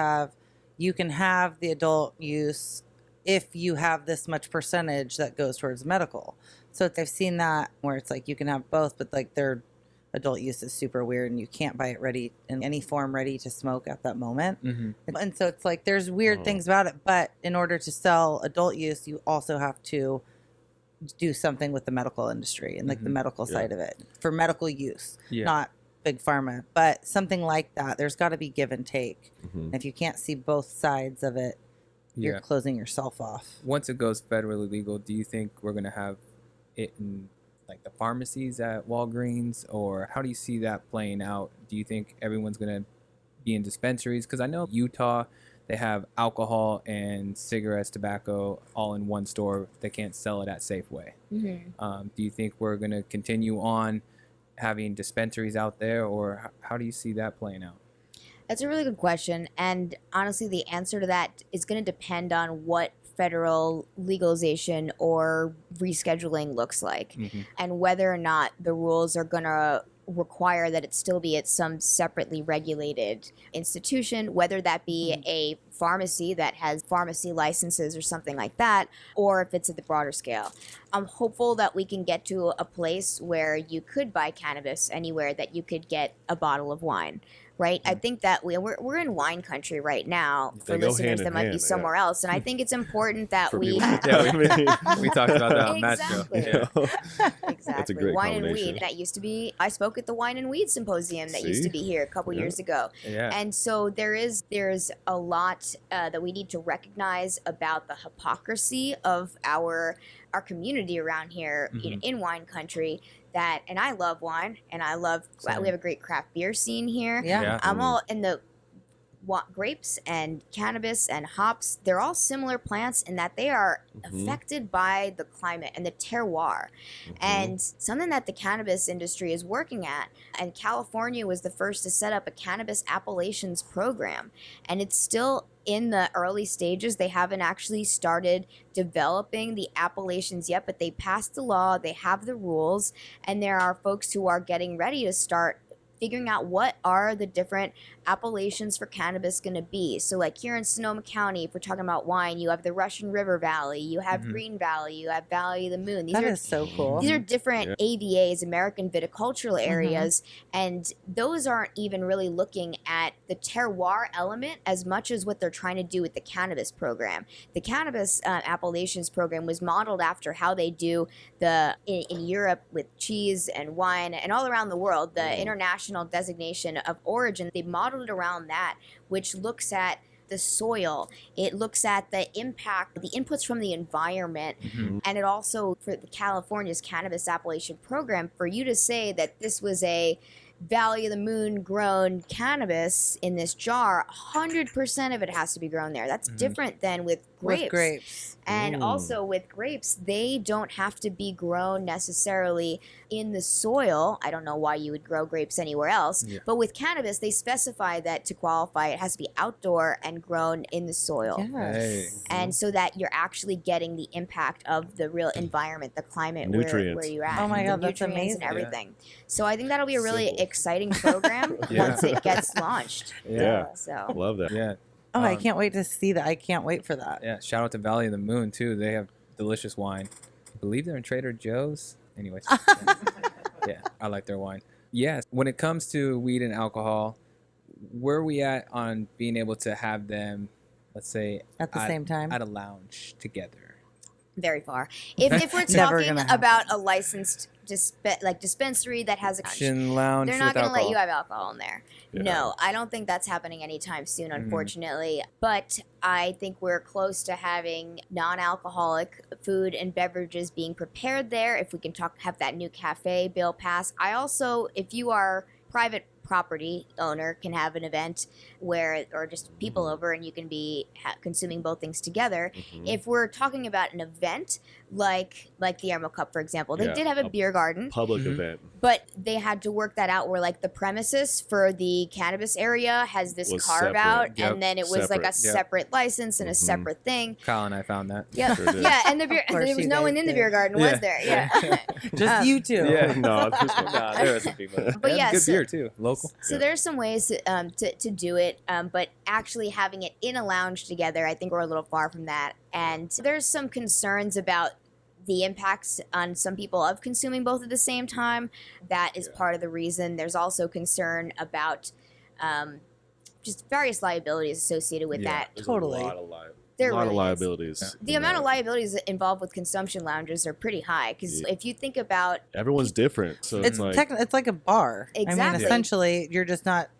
you can have the adult use if you have this much percentage that goes towards medical. So I've seen that where it's like you can have both, but like they're adult use is super weird and you can't buy it ready in any form ready to smoke at that moment. And so it's like there's weird things about it, but in order to sell adult use, you also have to do something with the medical industry and like the medical side of it for medical use, not big pharma, but something like that. There's got to be give and take. And if you can't see both sides of it, you're closing yourself off. Once it goes federally legal, do you think we're going to have it in like the pharmacies at Walgreens, or how do you see that playing out? Do you think everyone's going to be in dispensaries? Because I know Utah, they have alcohol and cigarettes, tobacco all in one store. They can't sell it at Safeway. Do you think we're going to continue on having dispensaries out there, or how do you see that playing out? That's a really good question. And honestly, the answer to that is going to depend on what federal legalization or rescheduling looks like, and whether or not the rules are going to require that it still be at some separately regulated institution, whether that be a pharmacy that has pharmacy licenses or something like that, or if it's at the broader scale. I'm hopeful that we can get to a place where you could buy cannabis anywhere, that you could get a bottle of wine. Right, I think that we're in wine country right now for listeners that might be somewhere else, and I think it's important that we we talked about that on exactly. Exactly. That's a great wine and combination. weed. That used to be. I spoke at the Wine and Weed Symposium that used to be here a couple years ago, and so there's a lot that we need to recognize about the hypocrisy of our community around here in wine country. That, and I love wine, and I love, we have a great craft beer scene here. I'm all in the grapes and cannabis and hops. They're all similar plants in that they are affected by the climate and the terroir. And something that the cannabis industry is working at, and California was the first to set up a cannabis appellations program, and it's still in the early stages. They haven't actually started developing the appellations yet, but they passed the law, they have the rules, and there are folks who are getting ready to start figuring out what are the different appellations for cannabis going to be. So like here in Sonoma County, if we're talking about wine, you have the Russian River Valley, you have Green Valley, you have Valley of the Moon. That is so cool. These are different AVAs, American viticultural areas, and those aren't even really looking at the terroir element as much as what they're trying to do with the cannabis program. The cannabis appellations program was modeled after how they do in Europe with cheese and wine and all around the world, the international designation of origin. They modeled it around that, which looks at the soil, it looks at the impact, the inputs from the environment, and it also, for the California's cannabis appellation program, for you to say that this was a Valley of the Moon grown cannabis in this jar, 100% of it has to be grown there. That's different than with grapes. And also with grapes, they don't have to be grown necessarily in the soil. I don't know why you would grow grapes anywhere else. But with cannabis, they specify that to qualify, it has to be outdoor and grown in the soil. And so that you're actually getting the impact of the real environment, the climate where you're at. Oh my God, that's amazing. And everything. So I think that'll be a really exciting program once it gets launched. So Love that. Oh, I can't wait to see that. I can't wait for that. Yeah, shout out to Valley of the Moon, too. They have delicious wine. I believe they're in Trader Joe's. Anyways. Yeah, I like their wine. Yeah, when it comes to weed and alcohol, where are we at on being able to have them, let's say, at the same time at a lounge together? Very far. If we're talking about a licensed dispensary that has a lounge, they're not going to let you have alcohol in there. No, I don't think that's happening anytime soon, unfortunately. But I think we're close to having non-alcoholic food and beverages being prepared there. If we can have that new cafe bill pass. I also, if you are private property owner, can have an event or just people over, and you can be consuming both things together. If we're talking about an event like the Emerald Cup, for example, they did have a beer garden, public event, but they had to work that out where like the premises for the cannabis area has this carve out, and then it was like a separate license and a separate thing. Kyle and I found that. And the beer, there was no one in the beer garden, was there? Just you two. No, there was some people. But good beer too, local. So there's some ways to do it, but actually having it in a lounge together, I think we're a little far from that. And there's some concerns about the impacts on some people of consuming both at the same time. That is part of the reason. There's also concern about just various liabilities associated with that. There's Totally. a lot of Really liabilities. is. The amount of liabilities involved with consumption lounges are pretty high because if you think about everyone's different, so It's it's like a bar. I Exactly. mean, essentially, you're just not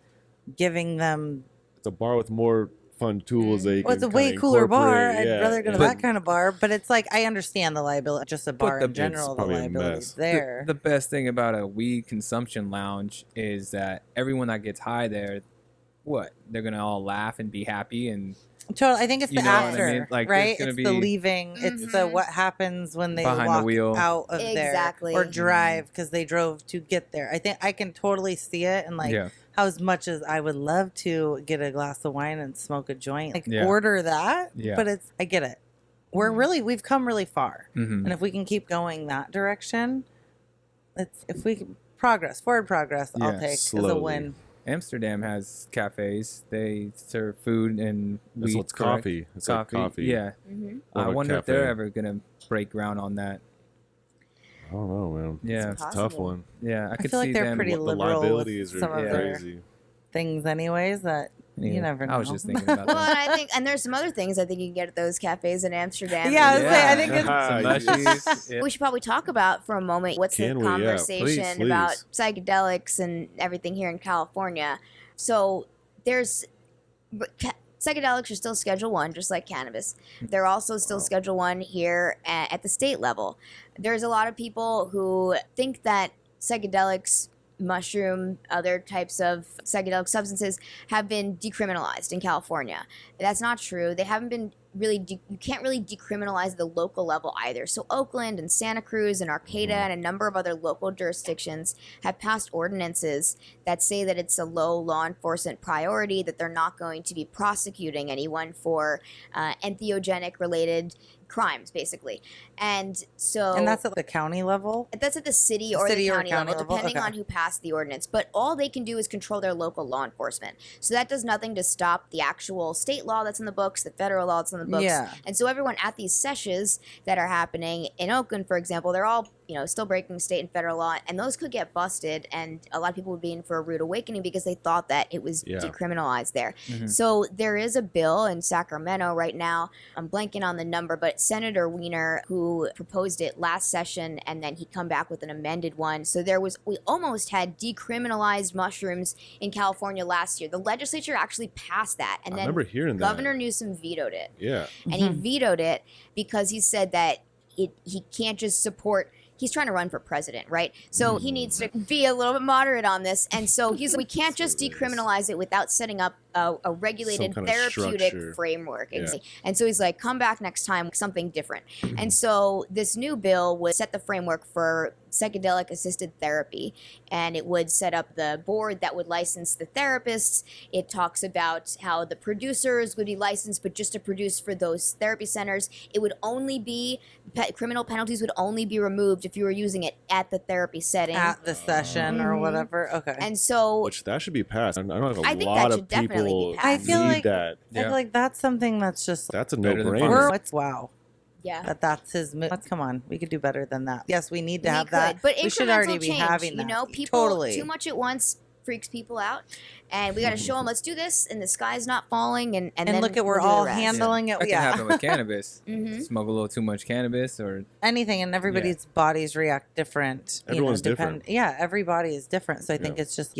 giving them. it's a bar with more fun tools that you Well, it's a can way kinda cooler bar. incorporate. I'd rather go to But- that kind of bar. But it's like I understand the liability, just a bar in general. The probably a liability's mess. there. The best thing about a weed consumption lounge is that everyone that gets high there, they're gonna all laugh and be happy, and Totally. I think it's You the know what I after, mean? Like, right? it's gonna It's the be- leaving. It's the what happens when they Behind the walk wheel. out of Exactly. there or drive because they drove to get there. I think I can totally see it, and like Yeah. how as much as I would love to get a glass of wine and smoke a joint, like Yeah. order that. Yeah. But I get it. We've come really far, and if we can keep going that direction, if we can forward progress, Yeah, I'll take as a slowly. win. Amsterdam has cafes. They serve food and That's weed. what's correct? coffee. It's like coffee. Yeah. Mhm. I Or a wonder if they're cafe. ever gonna break ground on that. I don't know, man. Yeah. It's a tough Possible. one. Yeah, I could feel like see they're them. pretty The liberal liabilities with some are of their- crazy. Things, anyways. That Yeah. you never know. I was just thinking about Well, that. and I think, and there's some other things I think you can get at those cafes in Amsterdam. Yeah, I was saying, I think Yeah. it's- Some mushies. Yeah. We should probably talk about for a moment what's Can the we? Yeah, conversation please. about psychedelics and everything here in California. So psychedelics are still Schedule 1, just like cannabis. They're also still Schedule 1 here at the state level. There's a lot of people who think that psychedelics, mushroom, other types of psychedelic substances have been decriminalized in California. That's not true. They haven't been really, you can't really decriminalize the local level either. So Oakland and Santa Cruz and Arcata and a number of other local jurisdictions have passed ordinances that say that it's a low law enforcement priority, that they're not going to be prosecuting anyone for entheogenic related crimes, basically. And so, and that's at the county level. that's at the city or City the or county, county level, level? depending Okay. on who passed the ordinance. But all they can do is control their local law enforcement. So that does nothing to stop the actual state law that's in the books, the federal law that's in the books. Yeah. And so everyone at these sessions that are happening in Oakland, for example, they're all, still breaking state and federal law, and those could get busted, and a lot of people would be in for a rude awakening because they thought that it was Yeah. decriminalized there. Mhm. So there is a bill in Sacramento right now. I'm blanking on the number, but Senator Weiner, who proposed it last session, and then he come back with an amended one. So we almost had decriminalized mushrooms in California last year. The legislature actually passed that, and I then remember hearing that. Governor Newsom vetoed it. Yeah. And he vetoed it because he said that he can't just support. He's trying to run for president, right? So he needs to be a little bit moderate on this. And so we can't just decriminalize it without setting up a regulated Some kind of therapeutic structure. framework. Yeah. And so he's like, come back next time with something different. And so this new bill would set the framework for psychedelic assisted therapy, and it would set up the board that would license the therapists. It talks about how the producers would be licensed, but just to produce for those therapy centers. It would only be criminal penalties would only be removed if you were using it at the therapy setting. At the session or Mhm. whatever. Okay. And so Which that should be passed. I know a I think lot that of should definitely be people passed. I feel need like- that. I feel like that's something that's just That's a Better than no-brainer. it's wow. yeah. That's his move. Let's come on. We could do better than that. Yes, we need to We have could, that. but we should incremental already be change, having that. people totally. too much at once freaks people out, and we got to show them, let's do this, and the sky's not falling, and And then look at we'll we're do the all rest. handling it. That can Yeah. happen with cannabis. Mhm. Smoke a little too much cannabis, or Anything, and everybody's bodies react different. Everyone's different. Yeah, every body is different. So I think Yeah. it's just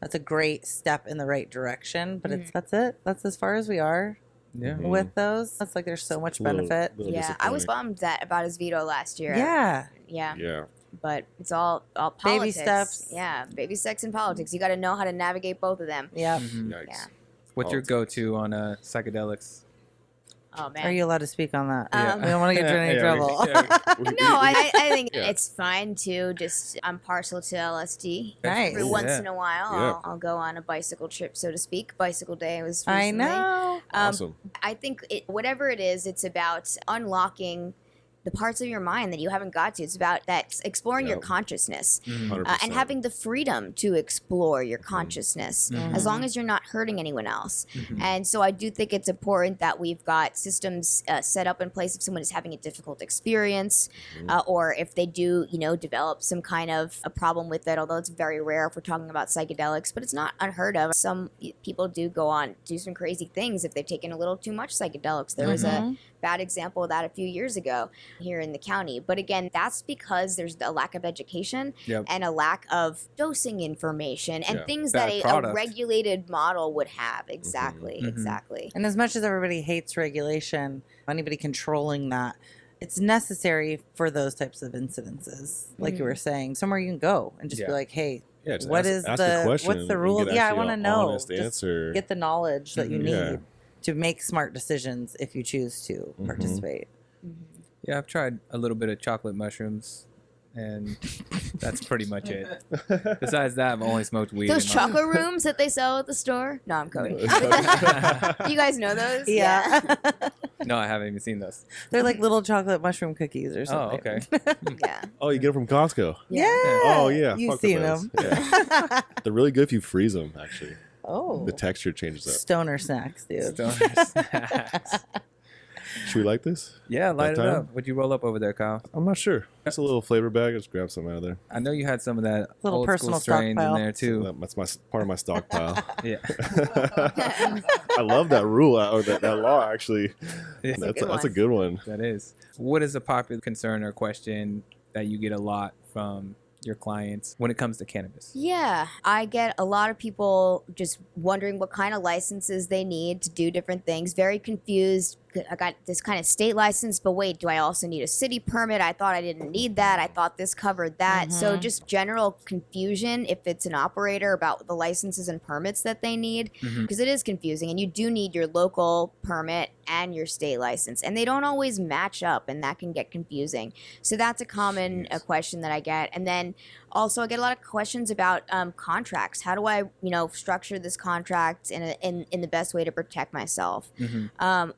that's a great step in the right direction. But Mm-hmm. that's it. That's as far as we are yeah. Mhm. with those. That's like there's so much benefit. Yeah, I was bummed about his veto last year. Yeah. Yeah. But it's all Baby politics. steps. Yeah, baby steps and politics. You got to know how to navigate both of them. Yeah. Mhm. Yikes. Yeah. What's your Politics. go-to on psychedelics? Oh man. Are you allowed to speak on that? Um, We don't want to get you in any Yeah, trouble. No, I think Yeah. it's fine to just. I'm partial to LSD. Nice. Every once in a while, Yeah. I'll go on a bicycle trip, so to speak. Bicycle day was I recently. know. Um, Awesome. I think whatever it is, it's about unlocking the parts of your mind that you haven't got to. It's about that exploring your consciousness and having the freedom to explore your consciousness as long as you're not hurting anyone else. And so I do think it's important that we've got systems set up in place if someone is having a difficult experience or if they do, develop some kind of a problem with it, although it's very rare if we're talking about psychedelics, but it's not unheard of. Some people do go on, do some crazy things if they've taken a little too much psychedelics. There was a bad example of that a few years ago here in the county. But again, that's because there's a lack of education and a lack of dosing information and things that a regulated model would have. Exactly. And as much as everybody hates regulation, anybody controlling that, it's necessary for those types of incidences. Like you were saying, somewhere you can go and just be like, hey, what's the rule? Yeah, I want to know. Answer. Get the knowledge that you need to make smart decisions if you choose to participate. Yeah, I've tried a little bit of chocolate mushrooms, and that's pretty much it. Besides that, I've only smoked weed. Those chocolate rooms that they sell at the store? No, I'm Cody. You guys know those? Yeah. No, I haven't even seen those. They're like little chocolate mushroom cookies or something. Oh, okay. Yeah. Oh, you get them from Costco? Yeah. Oh, yeah. You've seen them. Yeah. They're really good if you freeze them, actually. Oh. The texture changes up. Stoner snacks, dude. Stoner snacks. Should we like this? Yeah, light it up. What'd you roll up over there, Kyle? I'm not sure. It's a little flavor bag. Just grab some out of there. I know you had some of that little old personal school strains stockpile in there too. So that's my part of my stockpile. Yeah. I love that rule or that law. Actually, Yeah. that's a good one. That is. What is a popular concern or question that you get a lot from your clients when it comes to cannabis? Yeah, I get a lot of people just wondering what kind of licenses they need to do different things. Very confused. I got this kind of state license, but wait, do I also need a city permit? I thought I didn't need that. I thought this covered that. So just general confusion if it's an operator about the licenses and permits that they need, because it is confusing, and you do need your local permit and your state license, and they don't always match up, and that can get confusing. So that's a common question that I get. And then also I get a lot of questions about contracts. How do I, structure this contract in the best way to protect myself?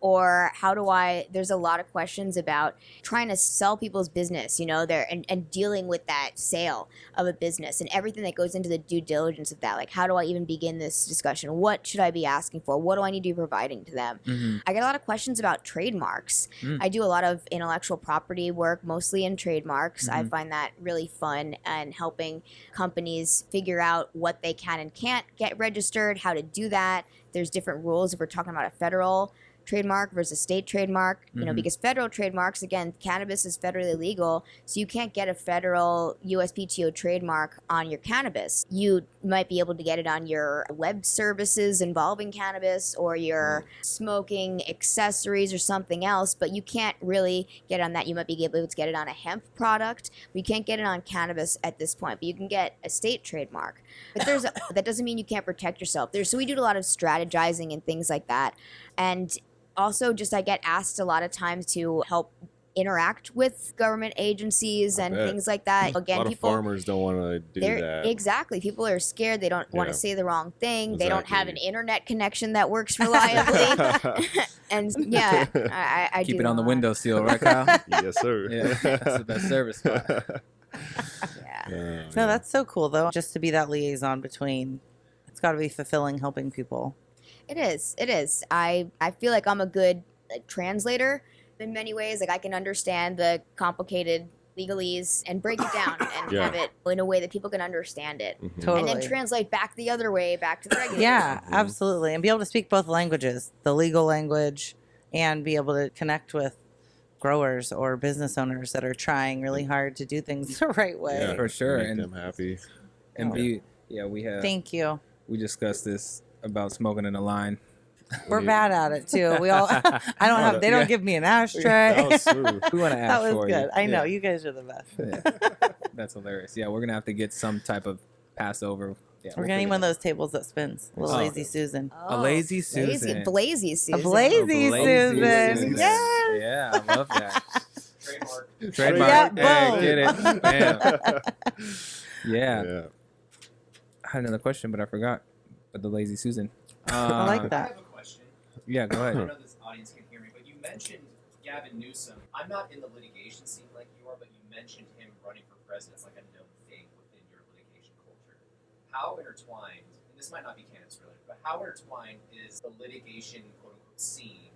Or how do there's a lot of questions about trying to sell people's business, and dealing with that sale of a business and everything that goes into the due diligence of that. Like, how do I even begin this discussion? What should I be asking for? What do I need to be providing to them? I get a lot of questions about trademarks. I do a lot of intellectual property work, mostly in trademarks. I find that really fun and helping companies figure out what they can and can't get registered, how to do that. There's different rules if we're talking about a federal trademark versus state trademark, because federal trademarks, again, cannabis is federally legal, so you can't get a federal USPTO trademark on your cannabis. You might be able to get it on your web services involving cannabis or your smoking accessories or something else, but you can't really get on that. You might be able to get it on a hemp product, but you can't get it on cannabis at this point, but you can get a state trademark. But that doesn't mean you can't protect yourself. So we do a lot of strategizing and things like that. And also, I get asked a lot of times to help interact with government agencies and things like that. Again, a lot of farmers don't want to do that. Exactly. People are scared. They don't want to say the wrong thing. Exactly. They don't have an internet connection that works reliably. And I keep do it on the windowsill, right, Kyle? Yes, sir. Yeah, that's the best service spot. No, that's so cool, though. Just to be that liaison between, it's got to be fulfilling helping people. It is. I feel like I'm a good translator in many ways. Like, I can understand the complicated legalese and break it down and have it in a way that people can understand it. Totally. And then translate back the other way, back to the regular. Yeah, absolutely. And be able to speak both languages, the legal language, and be able to connect with growers or business owners that are trying really hard to do things the right way. Yeah, for sure. Make them happy. And we have. Thank you. We discussed this about smoking in a line. We're bad at it too. We all. They don't give me an ashtray. That was smooth. We want to ask That was for good. you. I know you guys are the best. Yeah. That's hilarious. Yeah, we're gonna have to get some type of Passover. Yeah, We're gonna need one of those tables that spins. A little lazy Susan. A lazy Susan. Blazy Susan. A blazy Susan. Yes. Yeah, I love that. Trademark. Yeah, Hey, boom. get it. Bam. Yeah. Yeah. I had another question, but I forgot. But the lazy Susan. I like I that. have a question. Yeah, go I ahead. don't know if this audience can hear me, but you mentioned Gavin Newsom. I'm not in the litigation scene like you are, but you mentioned him running for president as like a known thing within your litigation culture. How intertwined, and this might not be cannabis related, but how intertwined is the litigation quote unquote scene?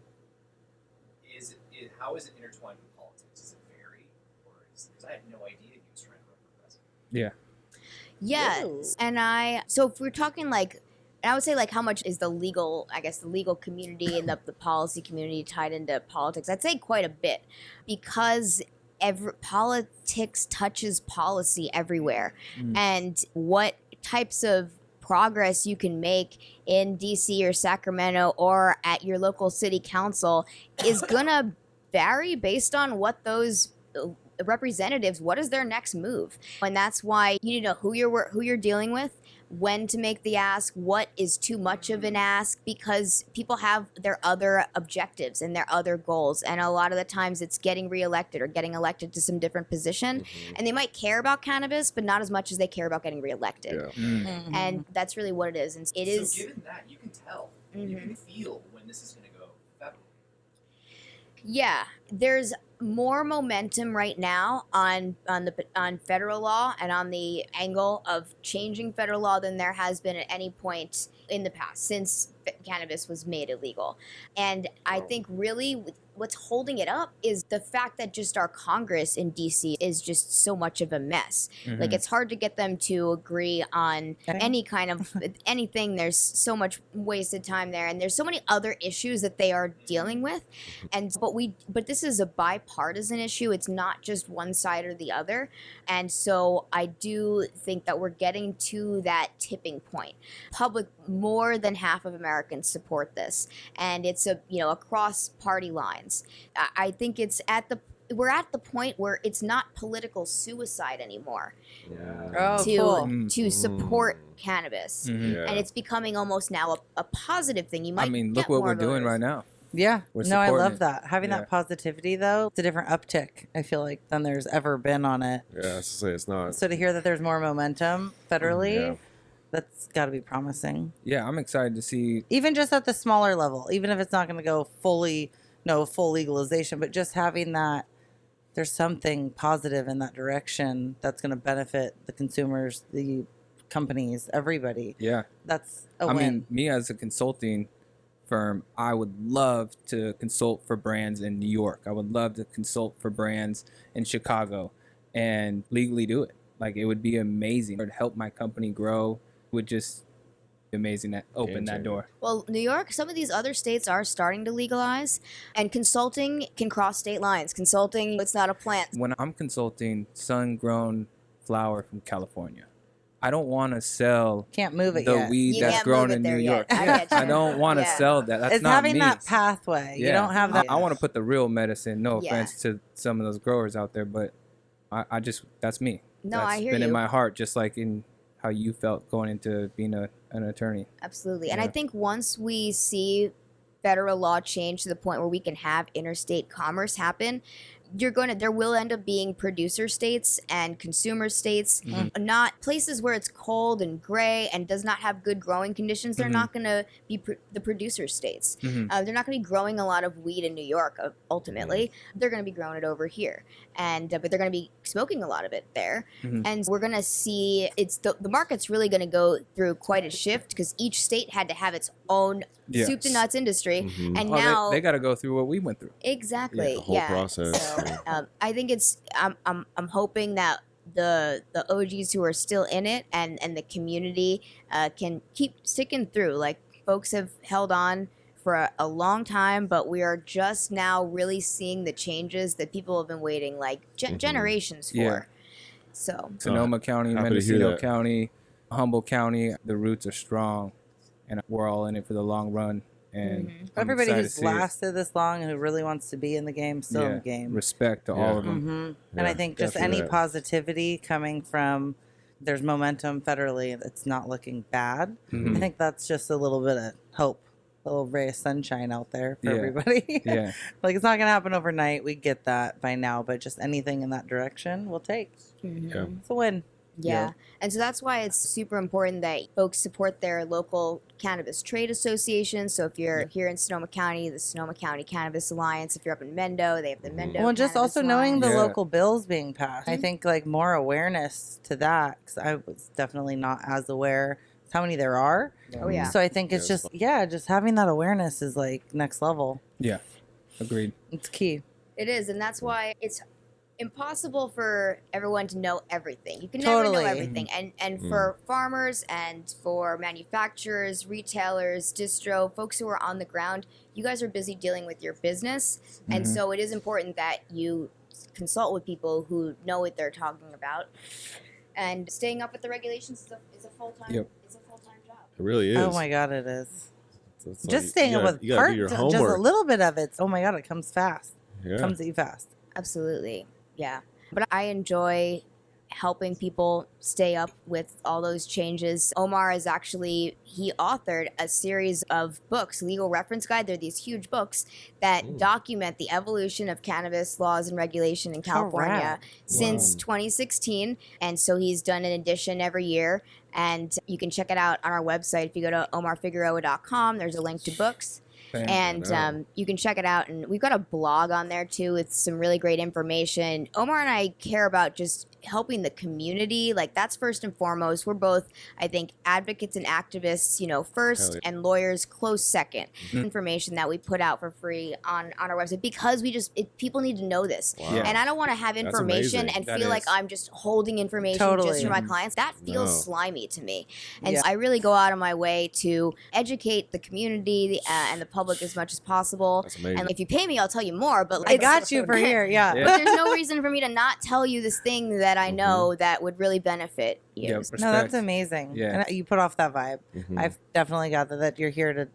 How is it intertwined with politics? Does it vary, or because I had no idea he was trying to run for president? Yeah. Yes. And so if we're talking like, and I would say like how much is the legal community and the policy community tied into politics? I'd say quite a bit, because politics touches policy everywhere. And what types of progress you can make in DC or Sacramento or at your local city council is gonna vary based on what those representatives, what is their next move. And that's why you need to know who you're dealing with, when to make the ask, what is too much of an ask, because people have their other objectives and their other goals. And a lot of the times it's getting reelected or getting elected to some different position. And they might care about cannabis, but not as much as they care about getting reelected. And that's really what it is. And it is. So given that, you can tell, you can feel when this is going to go federal. Yeah, there's more momentum right now on federal law and on the angle of changing federal law than there has been at any point in the past since cannabis was made illegal. And I think really what's holding it up is the fact that just our Congress in DC is just so much of a mess. Like, it's hard to get them to agree on any kind of anything. There's so much wasted time there, and there's so many other issues that they are dealing with. And but this is a bipartisan issue. It's not just one side or the other. And so I do think that we're getting to that tipping point. More than half of Americans support this, and it's across party lines. I think we're at the point where it's not political suicide anymore to support cannabis, and it's becoming almost now a positive thing. You might. I mean, look what we're doing right now. Yeah, no, I love it. that. Having that positivity, though, it's a different uptick, I feel like, than there's ever been on it. Yeah, I was to say it's not. So to hear that there's more momentum federally, that's got to be promising. Yeah, I'm excited to see. Even just at the smaller level, even if it's not going to go full legalization, but just having that, there's something positive in that direction that's going to benefit the consumers, the companies, everybody. Yeah. That's a win. I mean, me as a consulting firm, I would love to consult for brands in New York. I would love to consult for brands in Chicago and legally do it. Like, it would be amazing. It would help my company grow. It would just be amazing to open that door. Well, New York, some of these other states are starting to legalize, and consulting can cross state lines. Consulting, it's not a plant. When I'm consulting sun-grown flower from California, I don't want to sell Can't move it the yet. weed You that's can't grown move it in there New yet. York. I get you. I don't want to sell that. That's it's not having me. that pathway. You don't have that. I want to put the real medicine. No Yeah. offense to some of those growers out there, but I just, that's me. No, that's I hear been you. in my heart, just like in how you felt going into being an attorney. Absolutely. And Yeah. I think once we see federal law change to the point where we can have interstate commerce happen, there will end up being producer states and consumer states, not places where it's cold and gray and does not have good growing conditions. They're not going to be the producer states. They're not going to be growing a lot of weed in New York. Ultimately, they're going to be growing it over here, and but they're going to be smoking a lot of it there. And we're going to see the market's really going to go through quite a shift, because each state had to have its own soup to nuts industry, and now they got to go through what we went through. Exactly. The whole process. So, I think I'm hoping that the OGs who are still in it and the community can keep sticking through. Like, folks have held on for a long time, but we are just now really seeing the changes that people have been waiting like generations for. Yeah. So Sonoma County, happy to hear Mendocino that. County, Humboldt County, the roots are strong, and we're all in it for the long run. And I'm Everybody excited who's to see it. lasted this long and who really wants to be in the game, still in the game. Respect to all of them. And I think just definitely any that. positivity coming from there's momentum federally, it's not looking bad. I think that's just a little bit of hope, a little ray of sunshine out there for everybody. Yeah. Like, it's not going to happen overnight. We get that by now, but just anything in that direction we'll take. Yeah. It's a win. Yeah. And so that's why it's super important that folks support their local cannabis trade associations. So if you're here in Sonoma County, the Sonoma County Cannabis Alliance. If you're up in Mendo, they have the Mendo. Well, and just Cannabis also knowing the Alliance. local bills being passed. I think like more awareness to that, because I was definitely not as aware as how many there are. Oh, yeah. So I think it's just having that awareness is like next level. Yeah. Agreed. It's key. It is. And that's why it's impossible for everyone to know everything. You can never know everything. And for farmers and for manufacturers, retailers, distro, folks who are on the ground, you guys are busy dealing with your business. And so it is important that you consult with people who know what they're talking about. And staying up with the regulations is a full-time job. It really is. Oh my God, it is. It's Just like, staying up with part, your just homework. a little bit of it. Oh my God, it comes fast. Yeah. It comes at you fast. Absolutely. Yeah. But I enjoy helping people stay up with all those changes. Omar he authored a series of books, Legal Reference Guide. They're these huge books that document the evolution of cannabis laws and regulation in California since 2016. And so he's done an edition every year. And you can check it out on our website. If you go to omarfigueroa.com, there's a link to books. And you can check it out. And we've got a blog on there, too, with some really great information. Omar and I care about just helping the community. Like, that's first and foremost. We're both, I think, advocates and activists, first, and lawyers close second. Information that we put out for free on our website because people need to know this. Wow. And I don't want to have information and feel like I'm just holding information just for my clients. That feels slimy to me. And so I really go out of my way to educate the community and the public as much as possible. And if you pay me, I'll tell you more. But I got you for here. Yeah. But there's no reason for me to not tell you this thing that I know that would really benefit you. Yeah, No, that's amazing. Yeah. And you put off that vibe. I've definitely got that you're here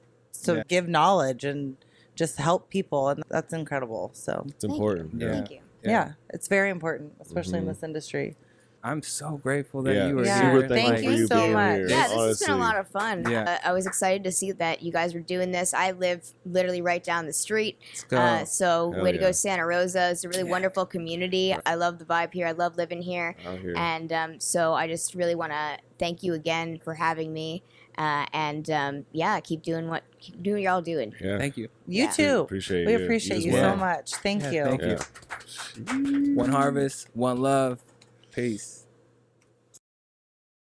to give knowledge and just help people. And that's incredible. So it's important. Thank you. Yeah, it's very important, especially in this industry. I'm so grateful that you were Yeah. here. Thank you so much. Yeah, this has been a lot of fun. Yeah. I was excited to see that you guys were doing this. I live literally right down the street. Let's go. So way to go, Santa Rosa. It's a really wonderful community. I love the vibe here. I love living here. And so I just really want to thank you again for having me. Keep doing what y'all doing. Yeah. Thank you. You too. Appreciate we you. appreciate you well. so much. Thank you. Thank you. One harvest, one love. Peace.